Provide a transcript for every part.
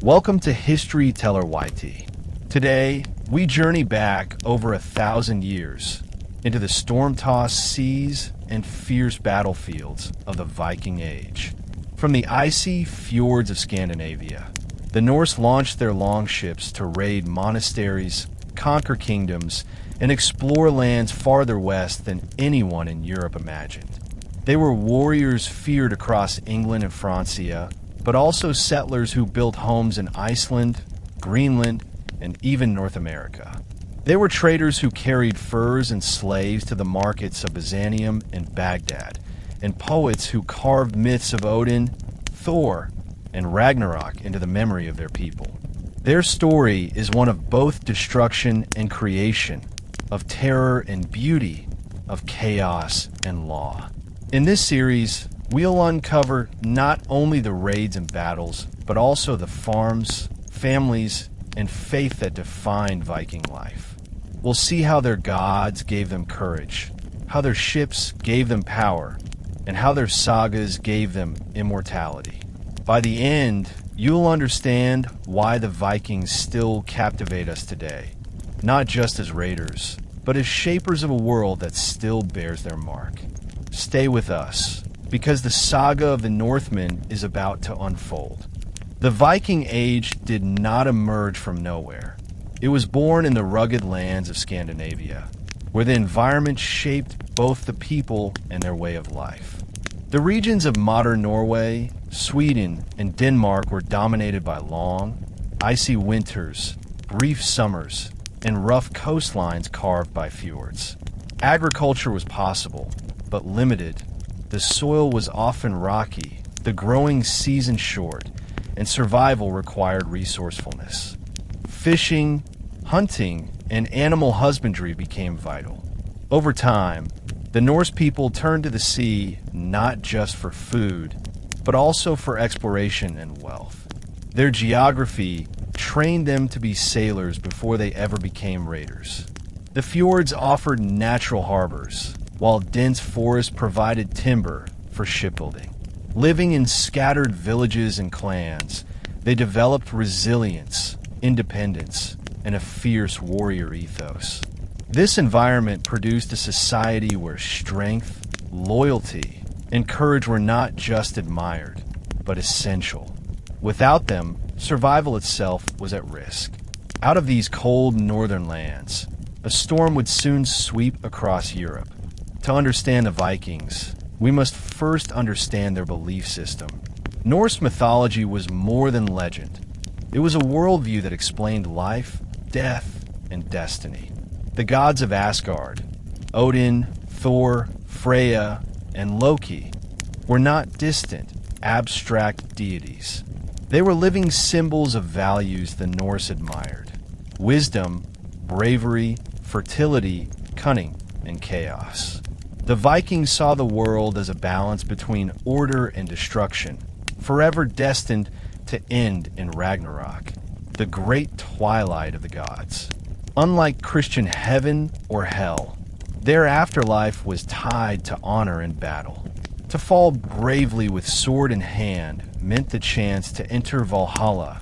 Welcome to History Teller YT. Today, we journey back over 1,000 years into the storm-tossed seas and fierce battlefields of the Viking Age. From the icy fjords of Scandinavia, the Norse launched their longships to raid monasteries, conquer kingdoms, and explore lands farther west than anyone in Europe imagined. They were warriors feared across England and Francia, but also settlers who built homes in Iceland, Greenland, and even North America. They were traders who carried furs and slaves to the markets of Byzantium and Baghdad, and poets who carved myths of Odin, Thor, and Ragnarok into the memory of their people. Their story is one of both destruction and creation, of terror and beauty, of chaos and law. In this series, we'll uncover not only the raids and battles, but also the farms, families, and faith that defined Viking life. We'll see how their gods gave them courage, how their ships gave them power, and how their sagas gave them immortality. By the end, you'll understand why the Vikings still captivate us today, not just as raiders, but as shapers of a world that still bears their mark. Stay with us, because the saga of the Northmen is about to unfold. The Viking Age did not emerge from nowhere. It was born in the rugged lands of Scandinavia, where the environment shaped both the people and their way of life. The regions of modern Norway, Sweden, and Denmark were dominated by long, icy winters, brief summers, and rough coastlines carved by fjords. Agriculture was possible, but limited. The soil was often rocky, the growing season short, and survival required resourcefulness. Fishing, hunting, and animal husbandry became vital. Over time, the Norse people turned to the sea not just for food, but also for exploration and wealth. Their geography trained them to be sailors before they ever became raiders. The fjords offered natural harbors, while dense forests provided timber for shipbuilding. Living in scattered villages and clans, they developed resilience, independence, and a fierce warrior ethos. This environment produced a society where strength, loyalty, and courage were not just admired, but essential. Without them, survival itself was at risk. Out of these cold northern lands, a storm would soon sweep across Europe. To understand the Vikings, we must first understand their belief system. Norse mythology was more than legend. It was a worldview that explained life, death, and destiny. The gods of Asgard, Odin, Thor, Freya, and Loki, were not distant, abstract deities. They were living symbols of values the Norse admired: wisdom, bravery, fertility, cunning, and chaos. The Vikings saw the world as a balance between order and destruction, forever destined to end in Ragnarok, the great twilight of the gods. Unlike Christian heaven or hell, their afterlife was tied to honor and battle. To fall bravely with sword in hand meant the chance to enter Valhalla,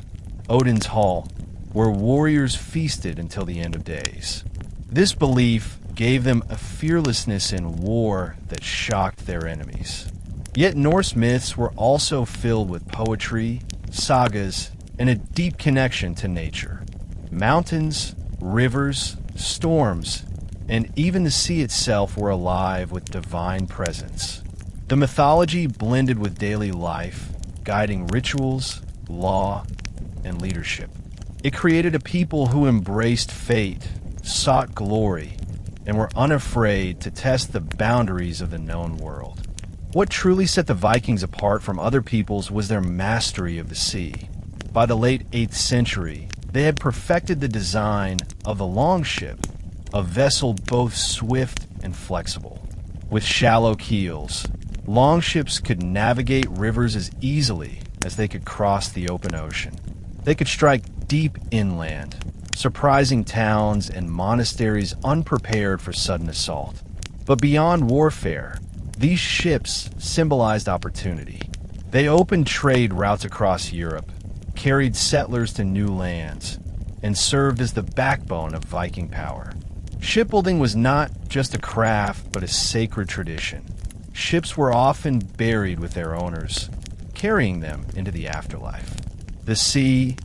Odin's hall, where warriors feasted until the end of days. This belief gave them a fearlessness in war that shocked their enemies. Yet Norse myths were also filled with poetry, sagas, and a deep connection to nature. Mountains, rivers, storms, and even the sea itself were alive with divine presence. The mythology blended with daily life, guiding rituals, law, and leadership. It created a people who embraced fate, sought glory, and were unafraid to test the boundaries of the known world. What truly set the Vikings apart from other peoples was their mastery of the sea. By the late 8th century, they had perfected the design of the longship, a vessel both swift and flexible. With shallow keels, longships could navigate rivers as easily as they could cross the open ocean. They could strike deep inland, surprising towns and monasteries unprepared for sudden assault. But beyond warfare, these ships symbolized opportunity. They opened trade routes across Europe, carried settlers to new lands, and served as the backbone of Viking power. Shipbuilding was not just a craft, but a sacred tradition. Ships were often buried with their owners, carrying them into the afterlife. The sea,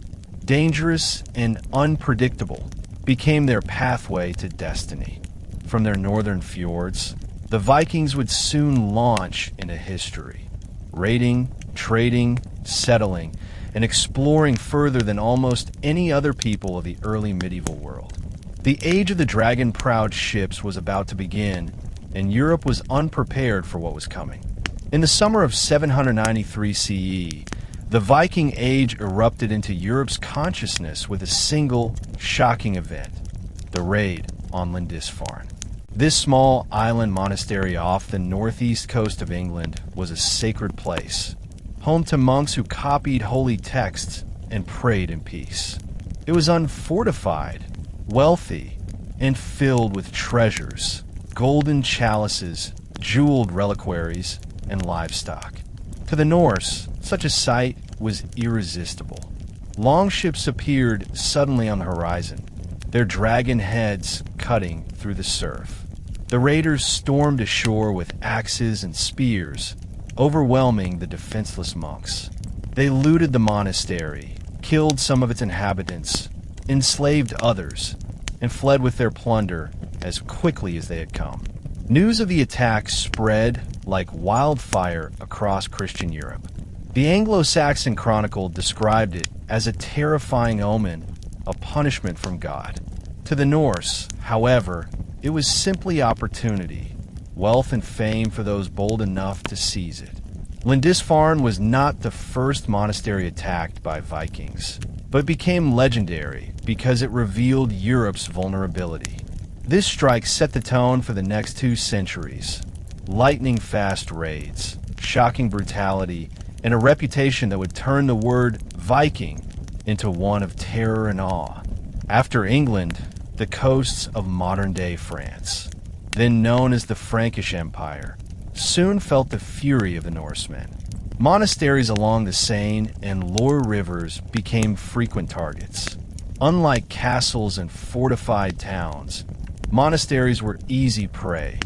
dangerous and unpredictable, became their pathway to destiny. From their northern fjords, the Vikings would soon launch into history, raiding, trading, settling, and exploring further than almost any other people of the early medieval world. The age of the dragon-prowed ships was about to begin, and Europe was unprepared for what was coming. In the summer of 793 CE, the Viking Age erupted into Europe's consciousness with a single, shocking event: the raid on Lindisfarne. This small island monastery off the northeast coast of England was a sacred place, home to monks who copied holy texts and prayed in peace. It was unfortified, wealthy, and filled with treasures, golden chalices, jeweled reliquaries, and livestock. To the Norse, such a sight was irresistible. Longships appeared suddenly on the horizon, their dragon heads cutting through the surf. The raiders stormed ashore with axes and spears, overwhelming the defenseless monks. They looted the monastery, killed some of its inhabitants, enslaved others, and fled with their plunder as quickly as they had come. News of the attack spread like wildfire across Christian Europe. The Anglo-Saxon Chronicle described it as a terrifying omen, a punishment from God. To the Norse, however, it was simply opportunity, wealth and fame for those bold enough to seize it. Lindisfarne was not the first monastery attacked by Vikings, but became legendary because it revealed Europe's vulnerability. This strike set the tone for the next 2 centuries. Lightning-fast raids, shocking brutality, and a reputation that would turn the word Viking into one of terror and awe. After England, the coasts of modern-day France, then known as the Frankish Empire, soon felt the fury of the Norsemen. Monasteries along the Seine and Loire rivers became frequent targets. Unlike castles and fortified towns, monasteries were easy prey.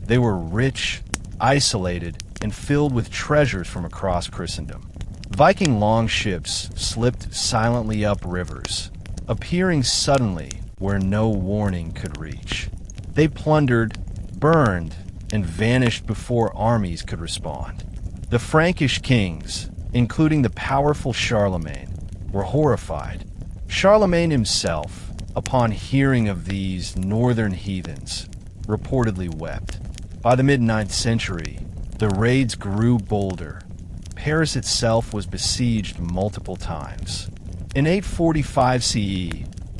They were rich, isolated, and filled with treasures from across Christendom. Viking longships slipped silently up rivers, appearing suddenly where no warning could reach. They plundered, burned, and vanished before armies could respond. The Frankish kings, including the powerful Charlemagne, were horrified. Charlemagne himself, upon hearing of these northern heathens, reportedly wept. By the mid-9th century, the raids grew bolder. Paris itself was besieged multiple times. In 845 CE,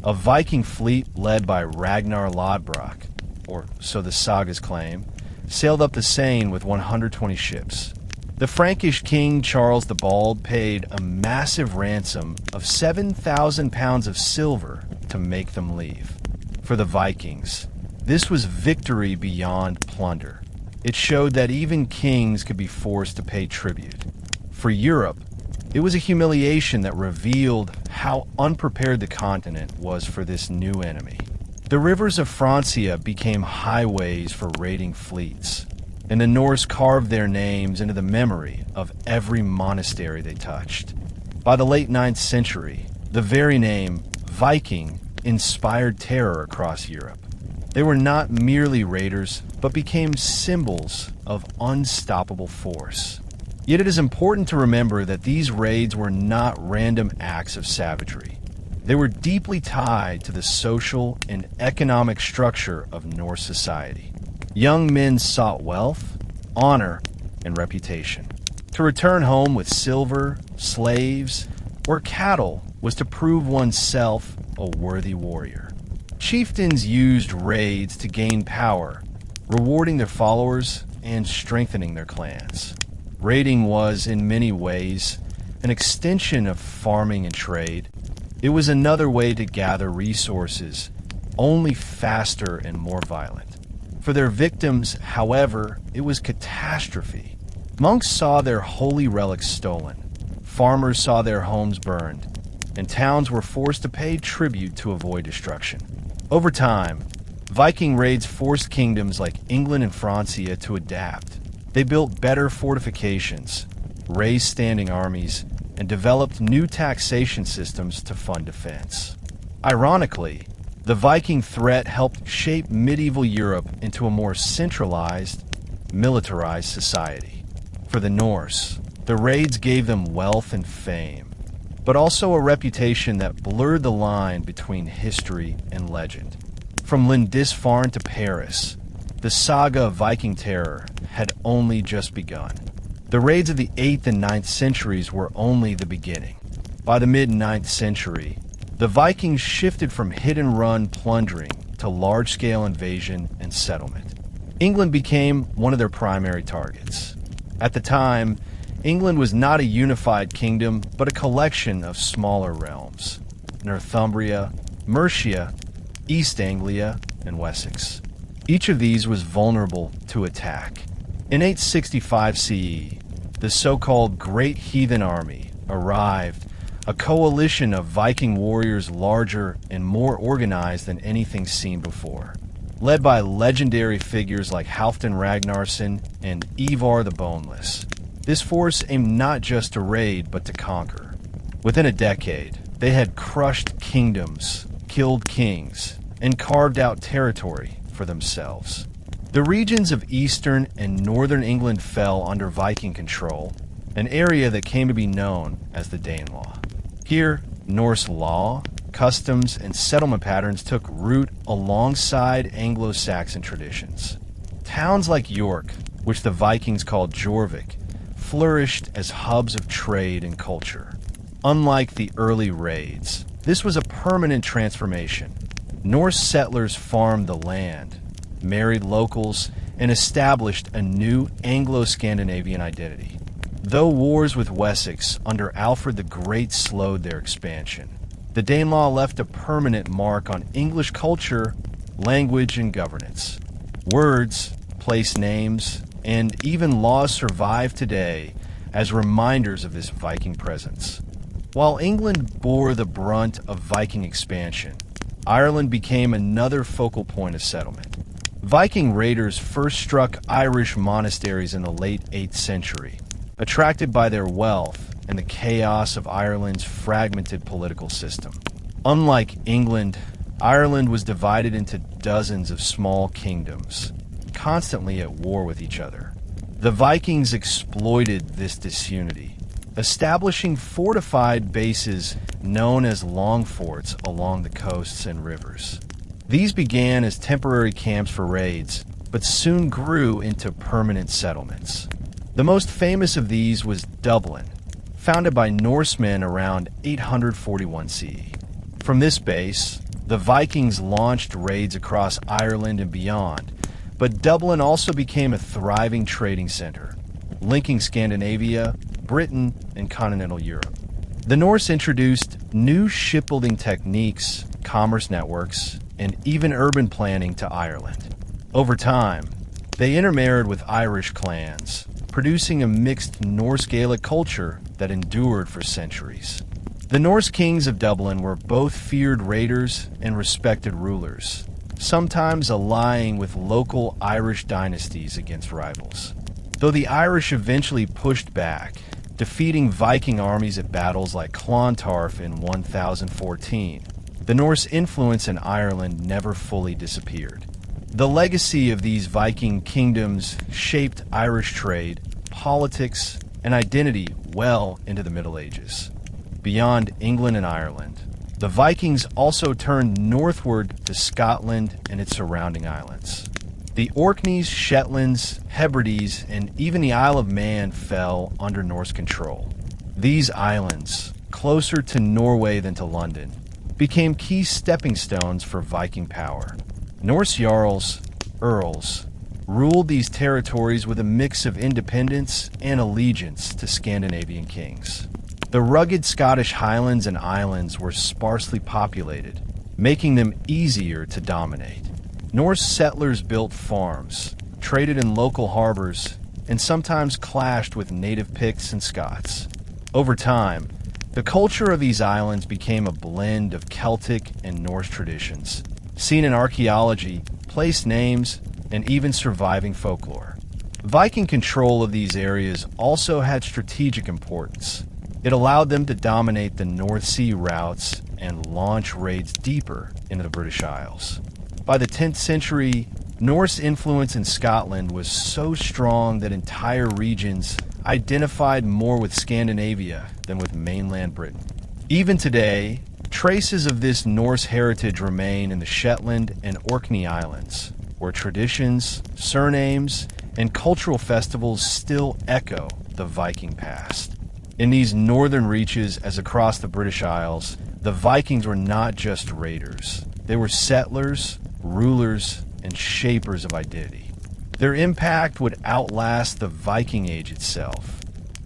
a Viking fleet led by Ragnar Lodbrok, or so the sagas claim, sailed up the Seine with 120 ships. The Frankish king Charles the Bald paid a massive ransom of 7,000 pounds of silver to make them leave. For the Vikings, this was victory beyond plunder. It showed that even kings could be forced to pay tribute. For Europe, it was a humiliation that revealed how unprepared the continent was for this new enemy. The rivers of Francia became highways for raiding fleets, and the Norse carved their names into the memory of every monastery they touched. By the late 9th century, the very name Viking inspired terror across Europe. They were not merely raiders, but became symbols of unstoppable force. Yet it is important to remember that these raids were not random acts of savagery. They were deeply tied to the social and economic structure of Norse society. Young men sought wealth, honor, and reputation. To return home with silver, slaves, or cattle was to prove oneself a worthy warrior. Chieftains used raids to gain power, rewarding their followers and strengthening their clans. Raiding was, in many ways, an extension of farming and trade. It was another way to gather resources, only faster and more violent. For their victims, however, it was catastrophe. Monks saw their holy relics stolen. Farmers saw their homes burned, and towns were forced to pay tribute to avoid destruction. Over time, Viking raids forced kingdoms like England and Francia to adapt. They built better fortifications, raised standing armies, and developed new taxation systems to fund defense. Ironically, the Viking threat helped shape medieval Europe into a more centralized, militarized society. For the Norse, the raids gave them wealth and fame, but also a reputation that blurred the line between history and legend. From Lindisfarne to Paris, the saga of Viking terror had only just begun. The raids of the 8th and 9th centuries were only the beginning. By the mid-9th century, the Vikings shifted from hit-and-run plundering to large-scale invasion and settlement. England became one of their primary targets. At the time, England was not a unified kingdom, but a collection of smaller realms: Northumbria, Mercia, East Anglia, and Wessex. Each of these was vulnerable to attack. In 865 CE, the so-called Great Heathen Army arrived, a coalition of Viking warriors larger and more organized than anything seen before. Led by legendary figures like Halfdan Ragnarsson and Ivar the Boneless, this force aimed not just to raid but to conquer. Within a decade, they had crushed kingdoms, killed kings, and carved out territory for themselves. The regions of eastern and northern England fell under Viking control, an area that came to be known as the Danelaw. Here, Norse law, customs, and settlement patterns took root alongside Anglo-Saxon traditions. Towns like York, which the Vikings called Jorvik, flourished as hubs of trade and culture. Unlike the early raids, this was a permanent transformation. Norse settlers farmed the land, married locals, and established a new Anglo-Scandinavian identity. Though wars with Wessex under Alfred the Great slowed their expansion, the Danelaw left a permanent mark on English culture, language, and governance. Words, place names, and even laws survive today as reminders of this Viking presence. While England bore the brunt of Viking expansion, Ireland became another focal point of settlement. Viking raiders first struck Irish monasteries in the late 8th century, attracted by their wealth and the chaos of Ireland's fragmented political system. Unlike England, Ireland was divided into dozens of small kingdoms, constantly at war with each other. The Vikings exploited this disunity, establishing fortified bases known as long forts along the coasts and rivers. These began as temporary camps for raids, but soon grew into permanent settlements. The most famous of these was Dublin, founded by Norsemen around 841 CE. From this base, the Vikings launched raids across Ireland and beyond, but Dublin also became a thriving trading center, linking Scandinavia, Britain, and continental Europe. The Norse introduced new shipbuilding techniques, commerce networks, and even urban planning to Ireland. Over time, they intermarried with Irish clans, producing a mixed Norse-Gaelic culture that endured for centuries. The Norse kings of Dublin were both feared raiders and respected rulers, sometimes allying with local Irish dynasties against rivals. Though the Irish eventually pushed back, defeating Viking armies at battles like Clontarf in 1014, the Norse influence in Ireland never fully disappeared. The legacy of these Viking kingdoms shaped Irish trade, politics, and identity well into the Middle Ages. Beyond England and Ireland, the Vikings also turned northward to Scotland and its surrounding islands. The Orkneys, Shetlands, Hebrides, and even the Isle of Man fell under Norse control. These islands, closer to Norway than to London, became key stepping stones for Viking power. Norse jarls, earls, ruled these territories with a mix of independence and allegiance to Scandinavian kings. The rugged Scottish highlands and islands were sparsely populated, making them easier to dominate. Norse settlers built farms, traded in local harbors, and sometimes clashed with native Picts and Scots. Over time, The culture of these islands became a blend of Celtic and Norse traditions, seen in archaeology, place names, and even surviving folklore. Viking control of these areas also had strategic importance. It allowed them to dominate the North Sea routes and launch raids deeper into the British Isles. By the 10th century, Norse influence in Scotland was so strong that entire regions identified more with Scandinavia than with mainland Britain. Even today, traces of this Norse heritage remain in the Shetland and Orkney Islands, where traditions, surnames, and cultural festivals still echo the Viking past. In these northern reaches, as across the British Isles, the Vikings were not just raiders. They were settlers, rulers, and shapers of identity. Their impact would outlast the Viking Age itself.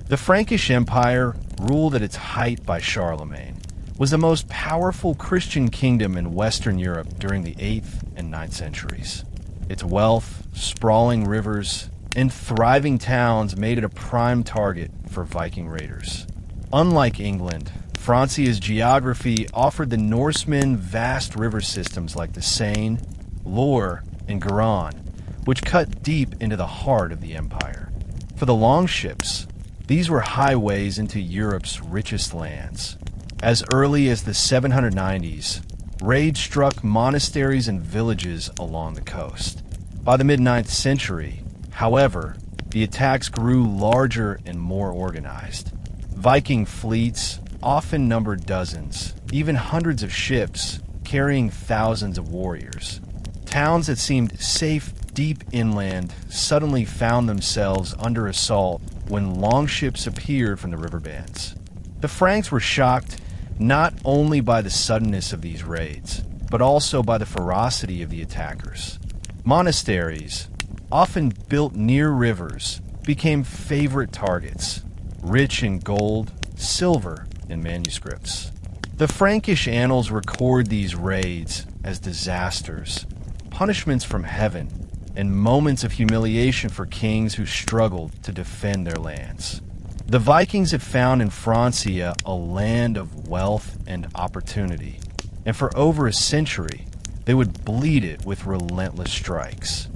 The Frankish Empire, ruled at its height by Charlemagne, was the most powerful Christian kingdom in Western Europe during the 8th and 9th centuries. Its wealth, sprawling rivers, and thriving towns made it a prime target for Viking raiders. Unlike England, Francia's geography offered the Norsemen vast river systems like the Seine, Loire, and Garonne, which cut deep into the heart of the empire. For the longships, these were highways into Europe's richest lands. As early as the 790s, raids struck monasteries and villages along the coast. By the mid-9th century, however, the attacks grew larger and more organized. Viking fleets often numbered dozens, even hundreds of ships, carrying thousands of warriors. Towns that seemed safe deep inland suddenly found themselves under assault when longships appeared from the riverbands. The Franks were shocked not only by the suddenness of these raids, but also by the ferocity of the attackers. Monasteries, often built near rivers, became favorite targets, rich in gold, silver, and manuscripts. The Frankish annals record these raids as disasters, punishments from heaven, and moments of humiliation for kings who struggled to defend their lands. The Vikings had found in Francia a land of wealth and opportunity, and for over a century, they would bleed it with relentless strikes.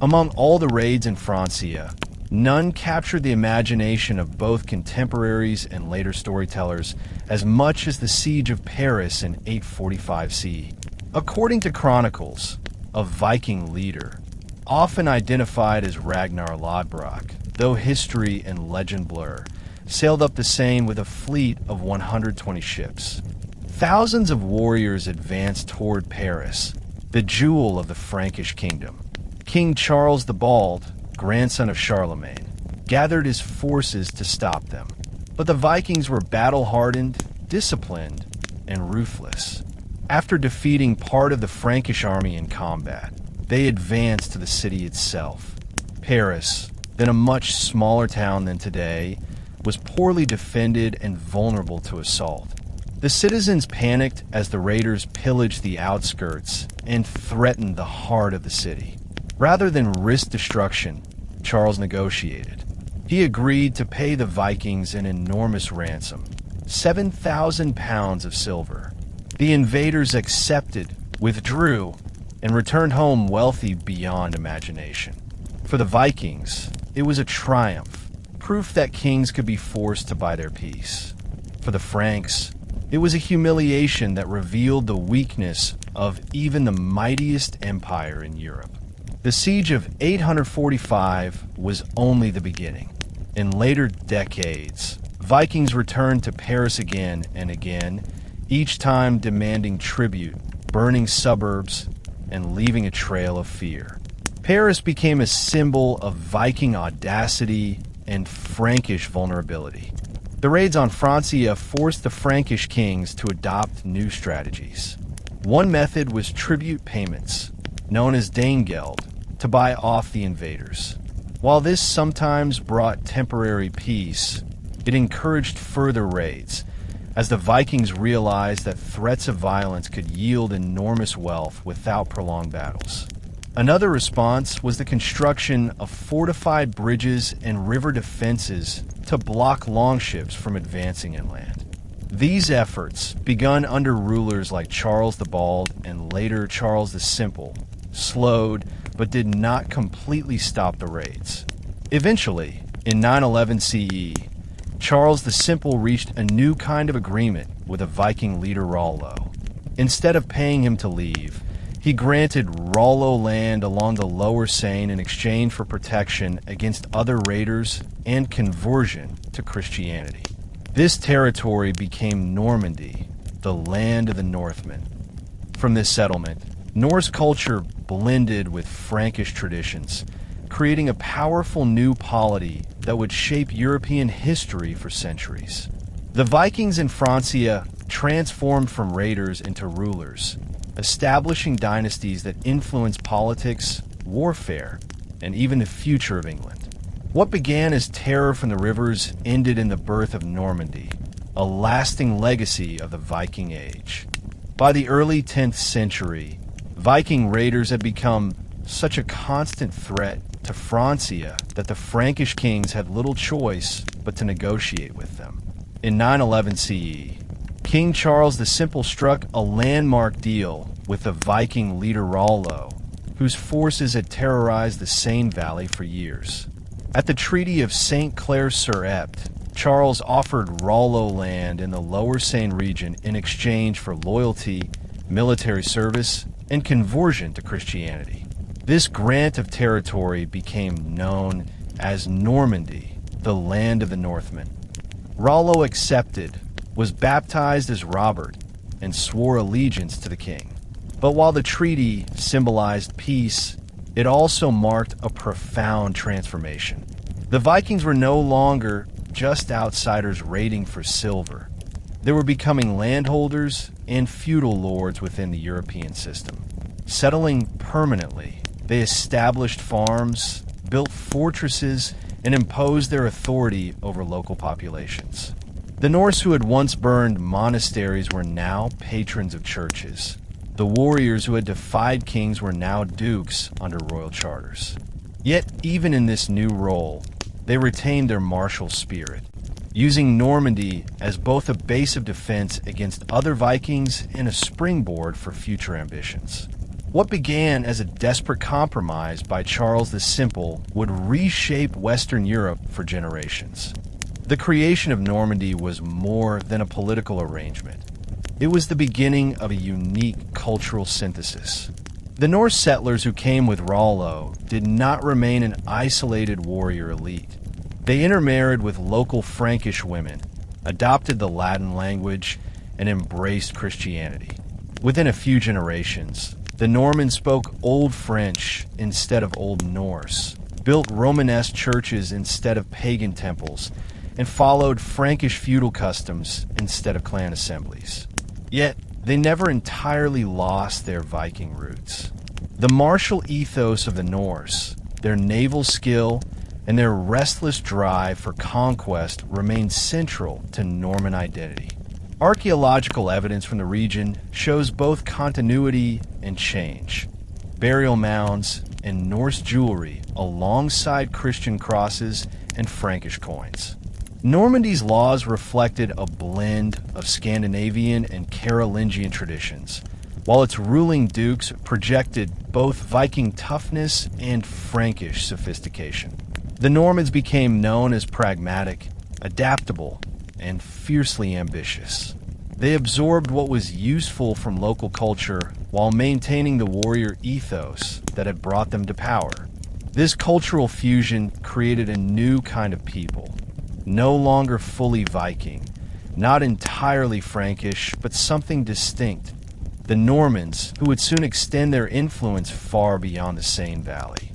Among all the raids in Francia, none captured the imagination of both contemporaries and later storytellers as much as the siege of Paris in 845 CE. According to chronicles, a Viking leader, often identified as Ragnar Lodbrok, though history and legend blur, sailed up the Seine with a fleet of 120 ships. Thousands of warriors advanced toward Paris, the jewel of the Frankish kingdom. King Charles the Bald, grandson of Charlemagne, gathered his forces to stop them. But the Vikings were battle-hardened, disciplined, and ruthless. After defeating part of the Frankish army in combat, they advanced to the city itself. Paris, then a much smaller town than today, was poorly defended and vulnerable to assault. The citizens panicked as the raiders pillaged the outskirts and threatened the heart of the city. Rather than risk destruction, Charles negotiated. He agreed to pay the Vikings an enormous ransom, 7,000 pounds of silver. The invaders accepted, withdrew, and returned home wealthy beyond imagination. For the Vikings, it was a triumph, proof that kings could be forced to buy their peace. For the Franks, it was a humiliation that revealed the weakness of even the mightiest empire in Europe. The siege of 845 was only the beginning. In later decades, Vikings returned to Paris again and again, each time demanding tribute, burning suburbs, and leaving a trail of fear. Paris became a symbol of Viking audacity and Frankish vulnerability. The raids on Francia forced the Frankish kings to adopt new strategies. One method was tribute payments, known as Danegeld, to buy off the invaders. While this sometimes brought temporary peace, it encouraged further raids, as the Vikings realized that threats of violence could yield enormous wealth without prolonged battles. Another response was the construction of fortified bridges and river defenses to block longships from advancing inland. These efforts, begun under rulers like Charles the Bald and later Charles the Simple, slowed but did not completely stop the raids. Eventually, in 911 CE, Charles the Simple reached a new kind of agreement with a Viking leader Rollo. Instead of paying him to leave, he granted Rollo land along the Lower Seine in exchange for protection against other raiders and conversion to Christianity. This territory became Normandy, the land of the Northmen. From this settlement, Norse culture blended with Frankish traditions, creating a powerful new polity that would shape European history for centuries. The Vikings in Francia transformed from raiders into rulers, establishing dynasties that influenced politics, warfare, and even the future of England. What began as terror from the rivers ended in the birth of Normandy, a lasting legacy of the Viking Age. By the early 10th century, Viking raiders had become such a constant threat to Francia that the Frankish kings had little choice but to negotiate with them. In 911 CE, King Charles the Simple struck a landmark deal with the Viking leader Rollo, whose forces had terrorized the Seine Valley for years. At the Treaty of St. Clair-sur-Epte, Charles offered Rollo land in the Lower Seine region in exchange for loyalty, military service, and conversion to Christianity. This grant of territory became known as Normandy, the land of the Northmen. Rollo accepted, was baptized as Robert, and swore allegiance to the king. But while the treaty symbolized peace, it also marked a profound transformation. The Vikings were no longer just outsiders raiding for silver. They were becoming landholders and feudal lords within the European system. Settling permanently, they established farms, built fortresses, and imposed their authority over local populations. The Norse who had once burned monasteries were now patrons of churches. The warriors who had defied kings were now dukes under royal charters. Yet, even in this new role, they retained their martial spirit, using Normandy as both a base of defense against other Vikings and a springboard for future ambitions. What began as a desperate compromise by Charles the Simple would reshape Western Europe for generations. The creation of Normandy was more than a political arrangement. It was the beginning of a unique cultural synthesis. The Norse settlers who came with Rollo did not remain an isolated warrior elite. They intermarried with local Frankish women, adopted the Latin language, and embraced Christianity. Within a few generations, the Normans spoke Old French instead of Old Norse, built Romanesque churches instead of pagan temples, and followed Frankish feudal customs instead of clan assemblies. Yet, they never entirely lost their Viking roots. The martial ethos of the Norse, their naval skill, and their restless drive for conquest remained central to Norman identity. Archaeological evidence from the region shows both continuity and change. Burial mounds and Norse jewelry alongside Christian crosses and Frankish coins. Normandy's laws reflected a blend of Scandinavian and Carolingian traditions, while its ruling dukes projected both Viking toughness and Frankish sophistication. The Normans became known as pragmatic, adaptable, and fiercely ambitious. They absorbed what was useful from local culture while maintaining the warrior ethos that had brought them to power. This cultural fusion created a new kind of people, no longer fully Viking, not entirely Frankish, but something distinct. The Normans, who would soon extend their influence far beyond the Seine Valley.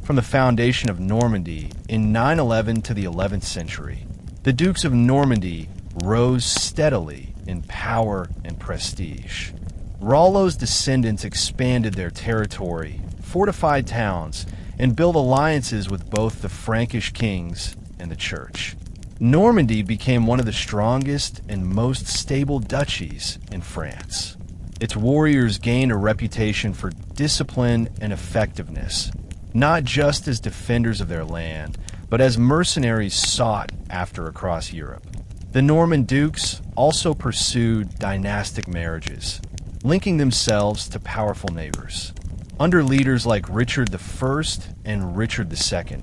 From the foundation of Normandy in 911 to the 11th century, the Dukes of Normandy rose steadily in power and prestige. Rollo's descendants expanded their territory, fortified towns, and built alliances with both the Frankish kings and the church. Normandy became one of the strongest and most stable duchies in France. Its warriors gained a reputation for discipline and effectiveness, not just as defenders of their land, but as mercenaries sought after across Europe. The Norman dukes also pursued dynastic marriages, linking themselves to powerful neighbors. Under leaders like Richard I and Richard II,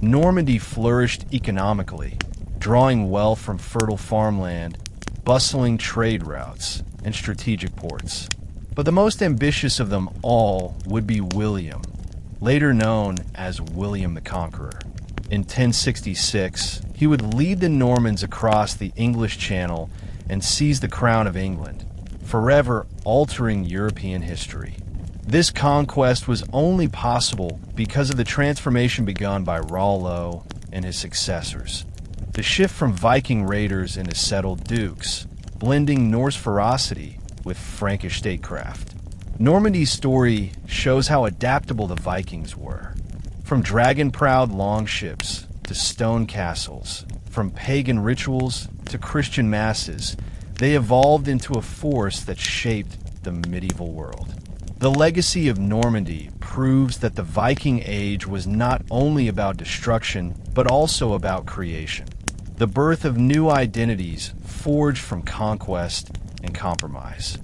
Normandy flourished economically, drawing wealth from fertile farmland, bustling trade routes, and strategic ports. But the most ambitious of them all would be William, later known as William the Conqueror. In 1066, he would lead the Normans across the English Channel and seize the crown of England, forever altering European history. This conquest was only possible because of the transformation begun by Rollo and his successors. The shift from Viking raiders into settled dukes, blending Norse ferocity with Frankish statecraft. Normandy's story shows how adaptable the Vikings were. From dragon-prowed longships to stone castles, from pagan rituals to Christian masses, they evolved into a force that shaped the medieval world. The legacy of Normandy proves that the Viking Age was not only about destruction, but also about creation. The birth of new identities forged from conquest and compromise.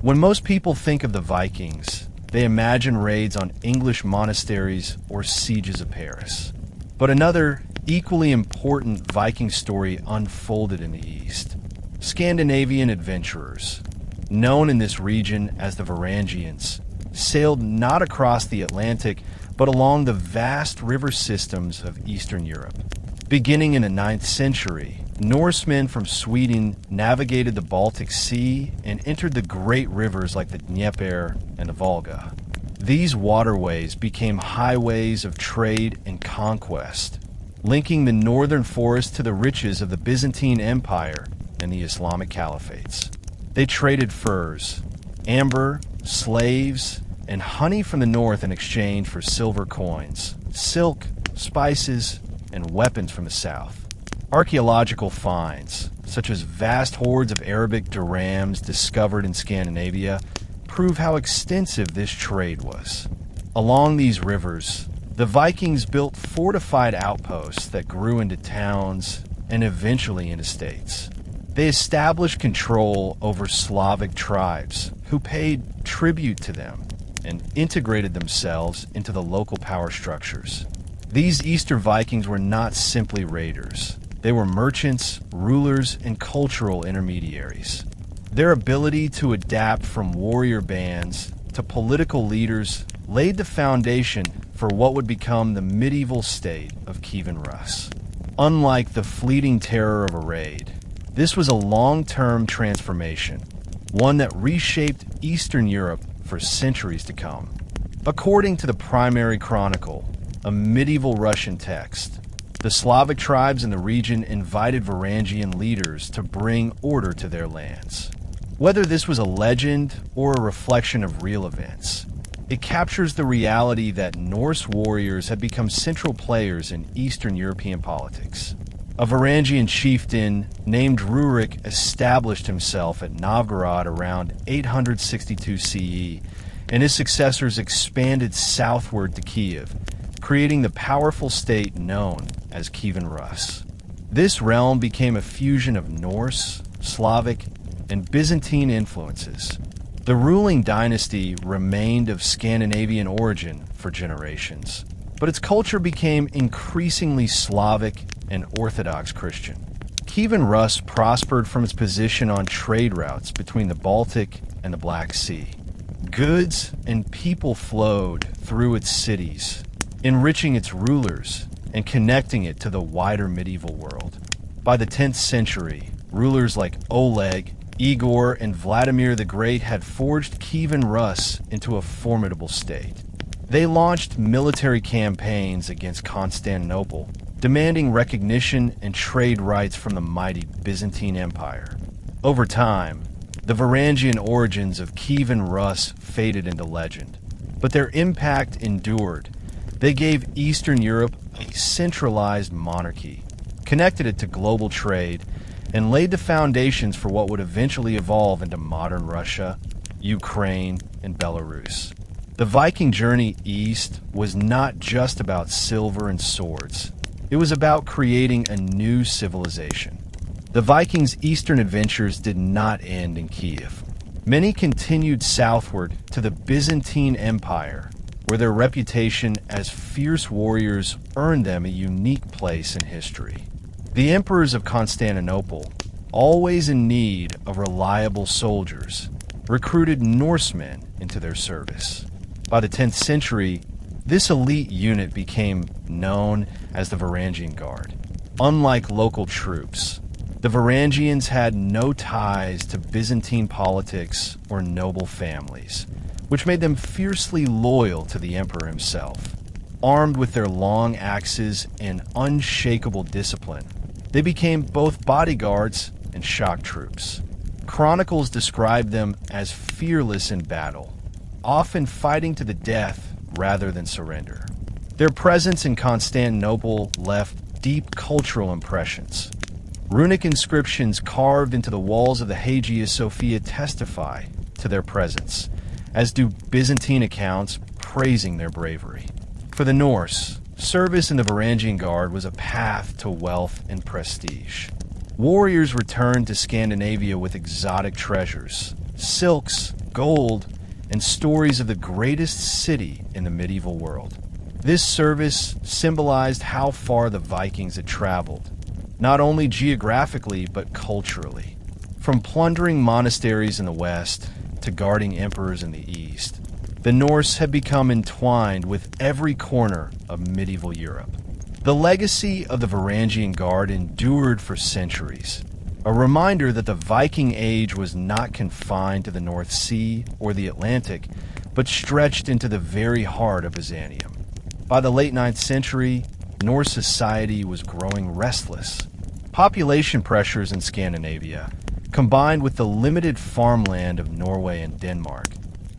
When most people think of the Vikings, they imagine raids on English monasteries or sieges of Paris. But another, equally important Viking story unfolded in the East. Scandinavian adventurers, known in this region as the Varangians, sailed not across the Atlantic, but along the vast river systems of Eastern Europe. Beginning in the 9th century, Norsemen from Sweden navigated the Baltic Sea and entered the great rivers like the Dnieper and the Volga. These waterways became highways of trade and conquest, linking the northern forest to the riches of the Byzantine Empire and the Islamic caliphates. They traded furs, amber, slaves, and honey from the north in exchange for silver coins, silk, spices, and weapons from the south. Archaeological finds, such as vast hordes of Arabic dirhams discovered in Scandinavia, prove how extensive this trade was. Along these rivers, the Vikings built fortified outposts that grew into towns and eventually into states. They established control over Slavic tribes, who paid tribute to them and integrated themselves into the local power structures. These Eastern Vikings were not simply raiders. They were merchants, rulers, and cultural intermediaries. Their ability to adapt from warrior bands to political leaders laid the foundation for what would become the medieval state of Kievan Rus. Unlike the fleeting terror of a raid, this was a long-term transformation, one that reshaped Eastern Europe for centuries to come. According to the primary chronicle, a medieval Russian text, the Slavic tribes in the region invited Varangian leaders to bring order to their lands. Whether this was a legend or a reflection of real events, it captures the reality that Norse warriors had become central players in Eastern European politics. A Varangian chieftain named Rurik established himself at Novgorod around 862 CE, and his successors expanded southward to Kiev, creating the powerful state known as Kievan Rus. This realm became a fusion of Norse, Slavic, and Byzantine influences. The ruling dynasty remained of Scandinavian origin for generations, but its culture became increasingly Slavic and Orthodox Christian. Kievan Rus prospered from its position on trade routes between the Baltic and the Black Sea. Goods and people flowed through its cities, enriching its rulers and connecting it to the wider medieval world. By the 10th century, rulers like Oleg, Igor, and Vladimir the Great had forged Kievan Rus into a formidable state. They launched military campaigns against Constantinople, demanding recognition and trade rights from the mighty Byzantine Empire. Over time, the Varangian origins of Kievan Rus faded into legend, but their impact endured. They gave Eastern Europe a centralized monarchy, connected it to global trade, and laid the foundations for what would eventually evolve into modern Russia, Ukraine, and Belarus. The Viking journey east was not just about silver and swords. It was about creating a new civilization, The Vikings' eastern adventures did not end in Kiev. Many continued southward to the Byzantine Empire, where their reputation as fierce warriors earned them a unique place in history. The emperors of Constantinople, always in need of reliable soldiers, recruited Norsemen into their service. By the 10th century, this elite unit became known as the Varangian Guard. Unlike local troops, the Varangians had no ties to Byzantine politics or noble families, which made them fiercely loyal to the emperor himself. Armed with their long axes and unshakable discipline, they became both bodyguards and shock troops. Chronicles describe them as fearless in battle, often fighting to the death rather than surrender. Their presence in Constantinople left deep cultural impressions. Runic inscriptions carved into the walls of the Hagia Sophia testify to their presence, as do Byzantine accounts praising their bravery. For the Norse, service in the Varangian Guard was a path to wealth and prestige. Warriors returned to Scandinavia with exotic treasures, silks, gold, and stories of the greatest city in the medieval world. This service symbolized how far the Vikings had traveled, not only geographically but culturally. From plundering monasteries in the west to guarding emperors in the east, the Norse had become entwined with every corner of medieval Europe. The legacy of the Varangian Guard endured for centuries, a reminder that the Viking Age was not confined to the North Sea or the Atlantic, but stretched into the very heart of Byzantium. By the late 9th century, Norse society was growing restless. Population pressures in Scandinavia, combined with the limited farmland of Norway and Denmark,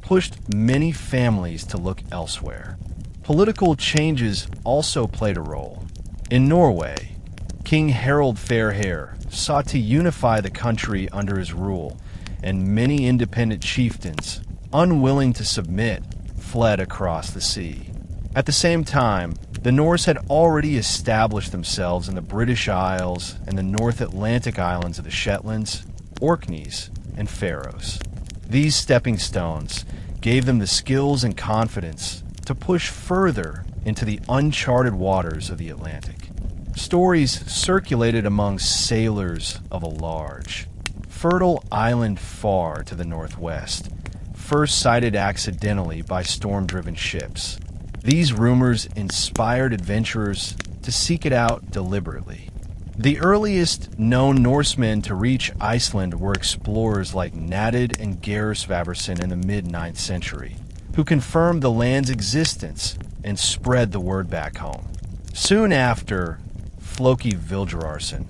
pushed many families to look elsewhere. Political changes also played a role. In Norway, King Harald Fairhair sought to unify the country under his rule, and many independent chieftains, unwilling to submit, fled across the sea. At the same time, the Norse had already established themselves in the British Isles and the North Atlantic islands of the Shetlands, Orkneys, and Faroes. These stepping stones gave them the skills and confidence to push further into the uncharted waters of the Atlantic. Stories circulated among sailors of a large, fertile island far to the northwest, first sighted accidentally by storm-driven ships. These rumors inspired adventurers to seek it out deliberately. The earliest known Norsemen to reach Iceland were explorers like Nadid and Geir Svaberson in the mid-9th century, who confirmed the land's existence and spread the word back home. Soon after, Floki Viljararson,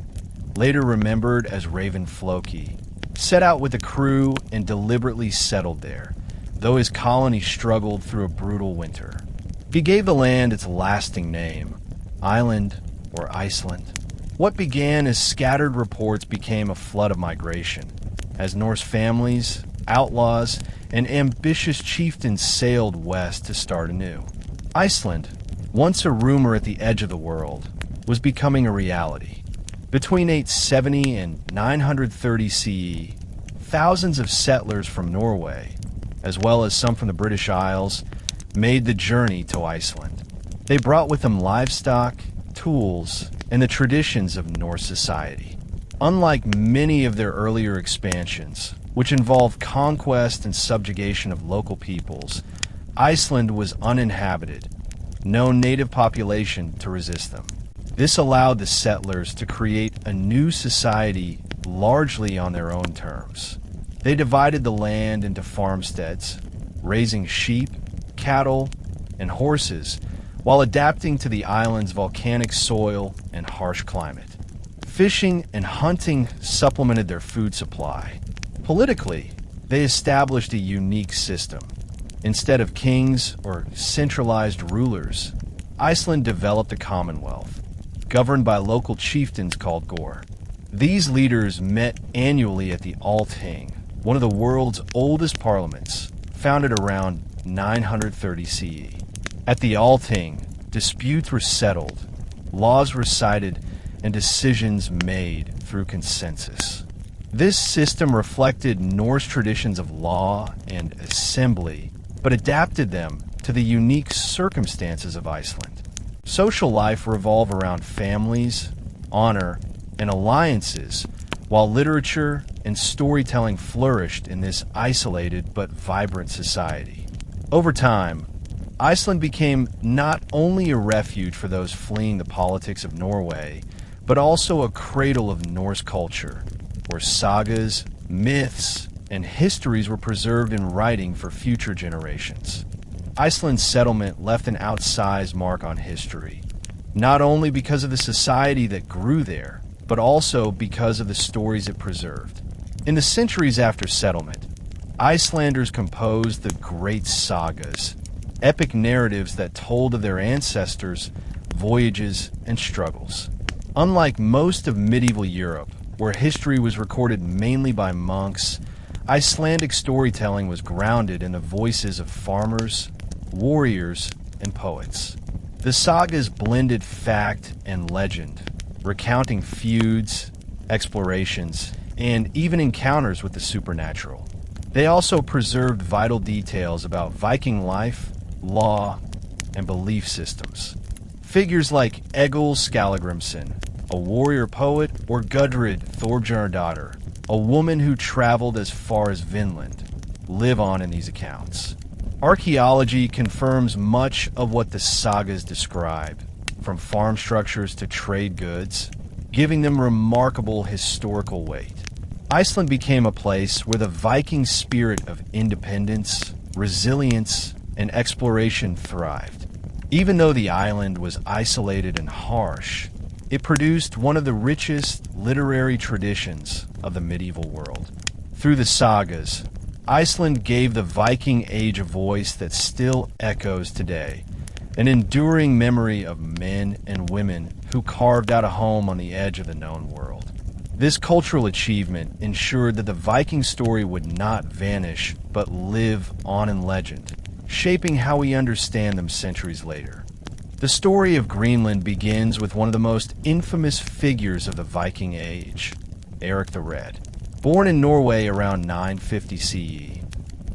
later remembered as Raven Floki, set out with a crew and deliberately settled there, though his colony struggled through a brutal winter. He gave the land its lasting name, Island or Iceland. What began as scattered reports became a flood of migration, as Norse families, outlaws, and ambitious chieftains sailed west to start anew. Iceland, once a rumor at the edge of the world, was becoming a reality. Between 870 and 930 CE, thousands of settlers from Norway, as well as some from the British Isles, made the journey to Iceland. They brought with them livestock, tools, and the traditions of Norse society. Unlike many of their earlier expansions, which involved conquest and subjugation of local peoples, Iceland was uninhabited, no native population to resist them. This allowed the settlers to create a new society largely on their own terms. They divided the land into farmsteads, raising sheep, cattle, and horses, while adapting to the island's volcanic soil and harsh climate. Fishing and hunting supplemented their food supply. Politically, they established a unique system. Instead of kings or centralized rulers, Iceland developed a commonwealth, governed by local chieftains called Gor. These leaders met annually at the Althing, one of the world's oldest parliaments, founded around 930 CE. At the Althing, disputes were settled, laws recited, and decisions made through through consensus. This system reflected Norse traditions of law and assembly, but adapted them to the unique circumstances of Iceland. Social life revolved around families, honor, and alliances, while literature and storytelling flourished in this isolated but vibrant society. Over time, Iceland became not only a refuge for those fleeing the politics of Norway, but also a cradle of Norse culture, where sagas, myths, and histories were preserved in writing for future generations. Iceland's settlement left an outsized mark on history, not only because of the society that grew there, but also because of the stories it preserved. In the centuries after settlement, Icelanders composed the great sagas, epic narratives that told of their ancestors, voyages, and struggles. Unlike most of medieval Europe, where history was recorded mainly by monks, Icelandic storytelling was grounded in the voices of farmers, warriors, and poets. The sagas blended fact and legend, recounting feuds, explorations, and even encounters with the supernatural. They also preserved vital details about Viking life, law, and belief systems. Figures like Egil Skallagrimsson, a warrior poet, or Gudrid Thorbjarnardóttir, a woman who traveled as far as Vinland, live on in these accounts. Archaeology confirms much of what the sagas describe, from farm structures to trade goods, giving them remarkable historical weight. Iceland became a place where the Viking spirit of independence, resilience, and exploration thrived. Even though the island was isolated and harsh, it produced one of the richest literary traditions of the medieval world. Through the sagas, Iceland gave the Viking Age a voice that still echoes today, an enduring memory of men and women who carved out a home on the edge of the known world. This cultural achievement ensured that the Viking story would not vanish, but live on in legend, shaping how we understand them centuries later. The story of Greenland begins with one of the most infamous figures of the Viking Age, Eric the Red. Born in Norway around 950 CE,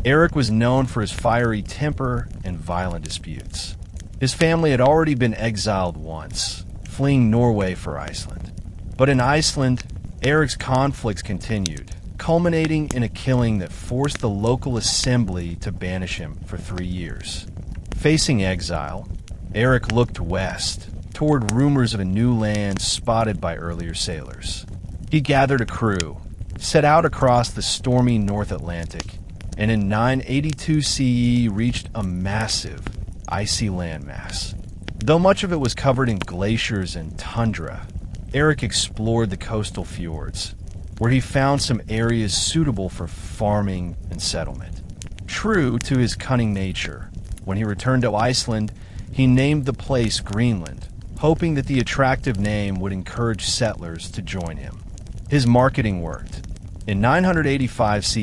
Eric was known for his fiery temper and violent disputes. His family had already been exiled once, fleeing Norway for Iceland. But in Iceland, Eric's conflicts continued, culminating in a killing that forced the local assembly to banish him for 3 years. Facing exile, Eric looked west, toward rumors of a new land spotted by earlier sailors. He gathered a crew, set out across the stormy North Atlantic, and in 982 CE reached a massive, icy landmass. Though much of it was covered in glaciers and tundra, Eric explored the coastal fjords, where he found some areas suitable for farming and settlement. True to his cunning nature, when he returned to Iceland, he named the place Greenland, hoping that the attractive name would encourage settlers to join him. His marketing worked. In 985 CE,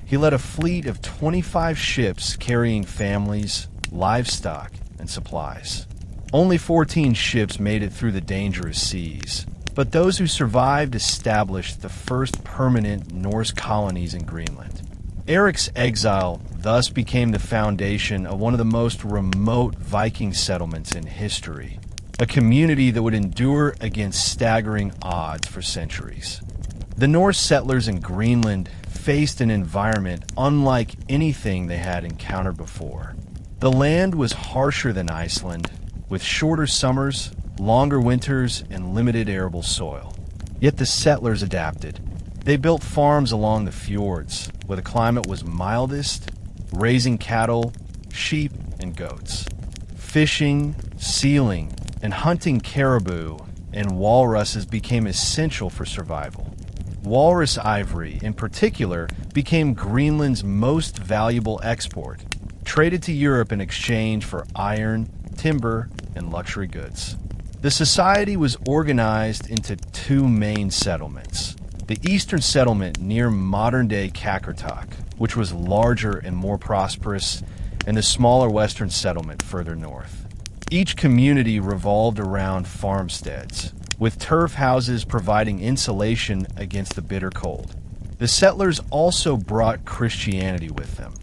he led a fleet of 25 ships carrying families, livestock, and supplies. Only 14 ships made it through the dangerous seas, but those who survived established the first permanent Norse colonies in Greenland. Eric's exile thus became the foundation of one of the most remote Viking settlements in history, a community that would endure against staggering odds for centuries. The Norse settlers in Greenland faced an environment unlike anything they had encountered before. The land was harsher than Iceland, with shorter summers, longer winters, and limited arable soil. Yet the settlers adapted. They built farms along the fjords, where the climate was mildest, raising cattle, sheep, and goats. Fishing, sealing, and hunting caribou and walruses became essential for survival. Walrus ivory, in particular, became Greenland's most valuable export, traded to Europe in exchange for iron, timber, and luxury goods. The society was organized into 2 main settlements. The eastern settlement near modern-day Qaqortoq, which was larger and more prosperous, and the smaller western settlement further north. Each community revolved around farmsteads, with turf houses providing insulation against the bitter cold. The settlers also brought Christianity with them.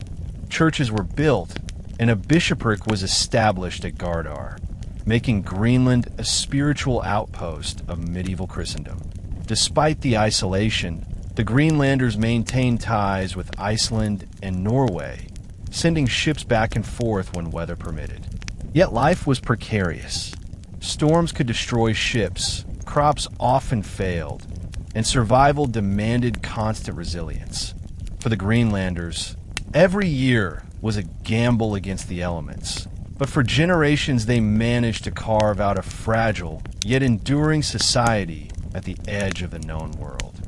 Churches were built, and a bishopric was established at Gardar, making Greenland a spiritual outpost of medieval Christendom. Despite the isolation, the Greenlanders maintained ties with Iceland and Norway, sending ships back and forth when weather permitted. Yet life was precarious. Storms could destroy ships, crops often failed, and survival demanded constant resilience. For the Greenlanders, every year was a gamble against the elements, but for generations they managed to carve out a fragile yet enduring society at the edge of the known world.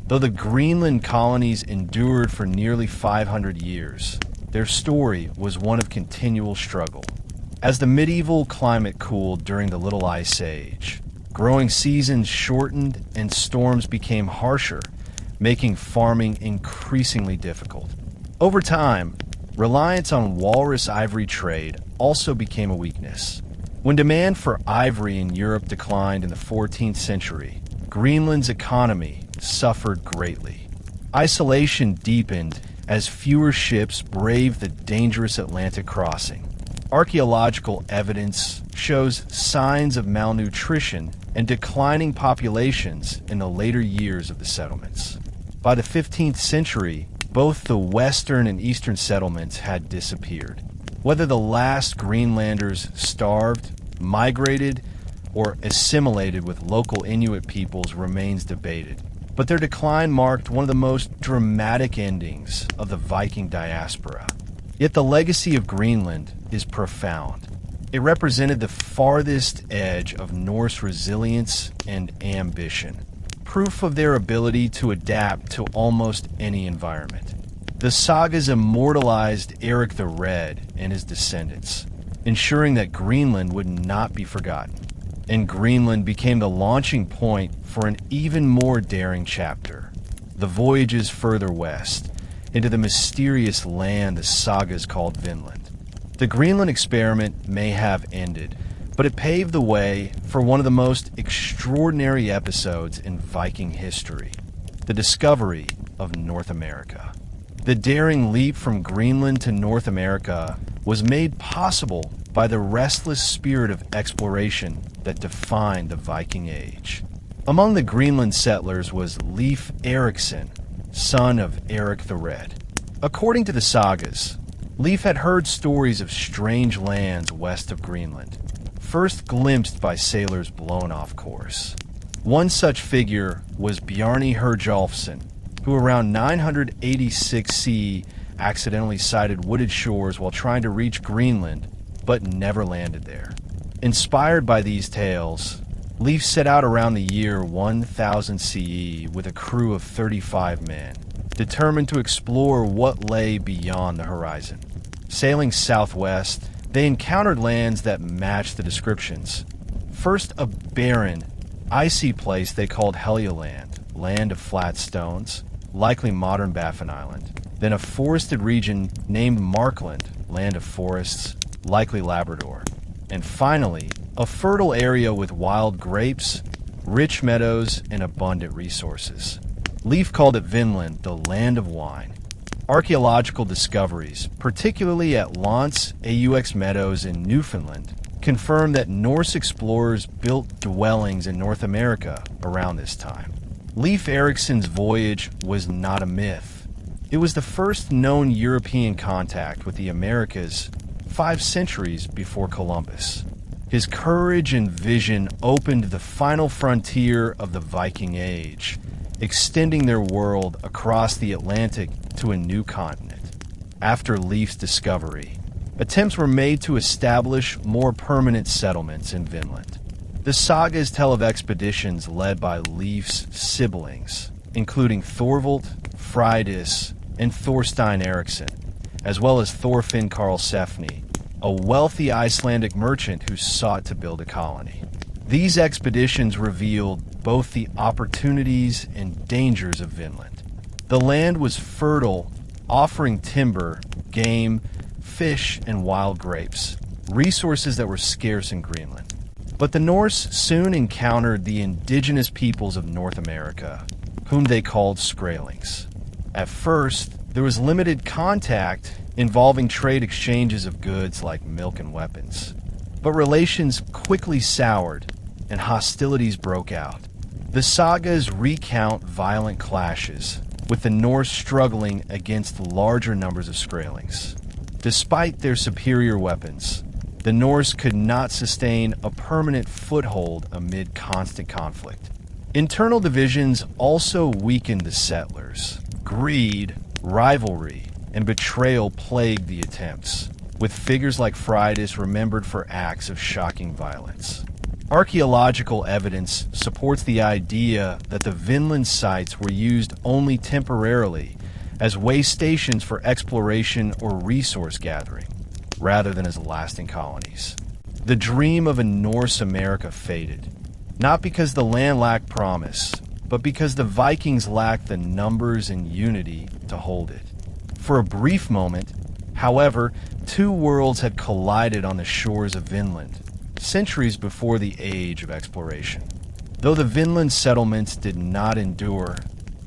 Though the Greenland colonies endured for nearly 500 years, their story was one of continual struggle. As the medieval climate cooled during the Little Ice Age, growing seasons shortened and storms became harsher, making farming increasingly difficult. Over time, reliance on walrus ivory trade also became a weakness. When demand for ivory in Europe declined in the 14th century, Greenland's economy suffered greatly. Isolation deepened as fewer ships braved the dangerous Atlantic crossing. Archaeological evidence shows signs of malnutrition and declining populations in the later years of the settlements. By the 15th century, both the western and eastern settlements had disappeared. Whether the last Greenlanders starved, migrated, or assimilated with local Inuit peoples remains debated. But their decline marked one of the most dramatic endings of the Viking diaspora. Yet the legacy of Greenland is profound. It represented the farthest edge of Norse resilience and ambition, proof of their ability to adapt to almost any environment. The sagas immortalized Eric the Red and his descendants, ensuring that Greenland would not be forgotten. And Greenland became the launching point for an even more daring chapter, the voyages further west, into the mysterious land the sagas called Vinland. The Greenland experiment may have ended, but it paved the way for one of the most extraordinary episodes in Viking history, the discovery of North America. The daring leap from Greenland to North America was made possible by the restless spirit of exploration that defined the Viking Age. Among the Greenland settlers was Leif Erikson, son of Eric the Red. According to the sagas, Leif had heard stories of strange lands west of Greenland, first glimpsed by sailors blown off course. One such figure was Bjarni Herjolfsson, who around 986 CE accidentally sighted wooded shores while trying to reach Greenland, but never landed there. Inspired by these tales, Leif set out around the year 1000 CE with a crew of 35 men, determined to explore what lay beyond the horizon. Sailing southwest, they encountered lands that matched the descriptions. First, a barren, icy place they called Helluland, land of flat stones, likely modern Baffin Island. Then a forested region named Markland, land of forests, likely Labrador. And finally, a fertile area with wild grapes, rich meadows, and abundant resources. Leif called it Vinland, the land of wine. Archaeological discoveries, particularly at Lance Aux Meadows in Newfoundland, confirm that Norse explorers built dwellings in North America around this time. Leif Erikson's voyage was not a myth. It was the first known European contact with the Americas 5 centuries before Columbus. His courage and vision opened the final frontier of the Viking Age, extending their world across the Atlantic to a new continent. After Leif's discovery, attempts were made to establish more permanent settlements in Vinland. The sagas tell of expeditions led by Leif's siblings, including Thorvald, Freydis, and Thorstein Eriksson, as well as Thorfinn Karlsefni, a wealthy Icelandic merchant who sought to build a colony. These expeditions revealed both the opportunities and dangers of Vinland. The land was fertile, offering timber, game, fish, and wild grapes, resources that were scarce in Greenland. But the Norse soon encountered the indigenous peoples of North America, whom they called Skraelings. At first, there was limited contact involving trade exchanges of goods like milk and weapons. But relations quickly soured and hostilities broke out. The sagas recount violent clashes, with the Norse struggling against larger numbers of Skraelings. Despite their superior weapons, the Norse could not sustain a permanent foothold amid constant conflict. Internal divisions also weakened the settlers. Greed, rivalry, and betrayal plagued the attempts, with figures like Fridas remembered for acts of shocking violence. Archaeological evidence supports the idea that the Vinland sites were used only temporarily as way stations for exploration or resource gathering, rather than as lasting colonies. The dream of a Norse America faded, not because the land lacked promise, but because the Vikings lacked the numbers and unity to hold it. For a brief moment, however, two worlds had collided on the shores of Vinland, centuries before the age of exploration. Though the Vinland settlements did not endure,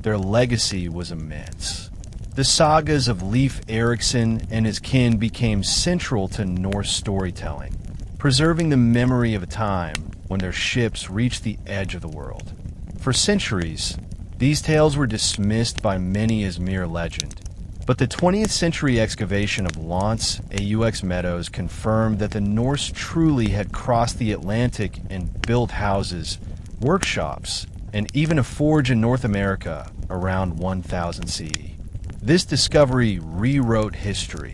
their legacy was immense. The sagas of Leif Erikson and his kin became central to Norse storytelling, preserving the memory of a time when their ships reached the edge of the world. For centuries, these tales were dismissed by many as mere legend, but the 20th century excavation of Lance aux Meadows confirmed that the Norse truly had crossed the Atlantic and built houses, workshops, and even a forge in North America around 1000 CE. This discovery rewrote history,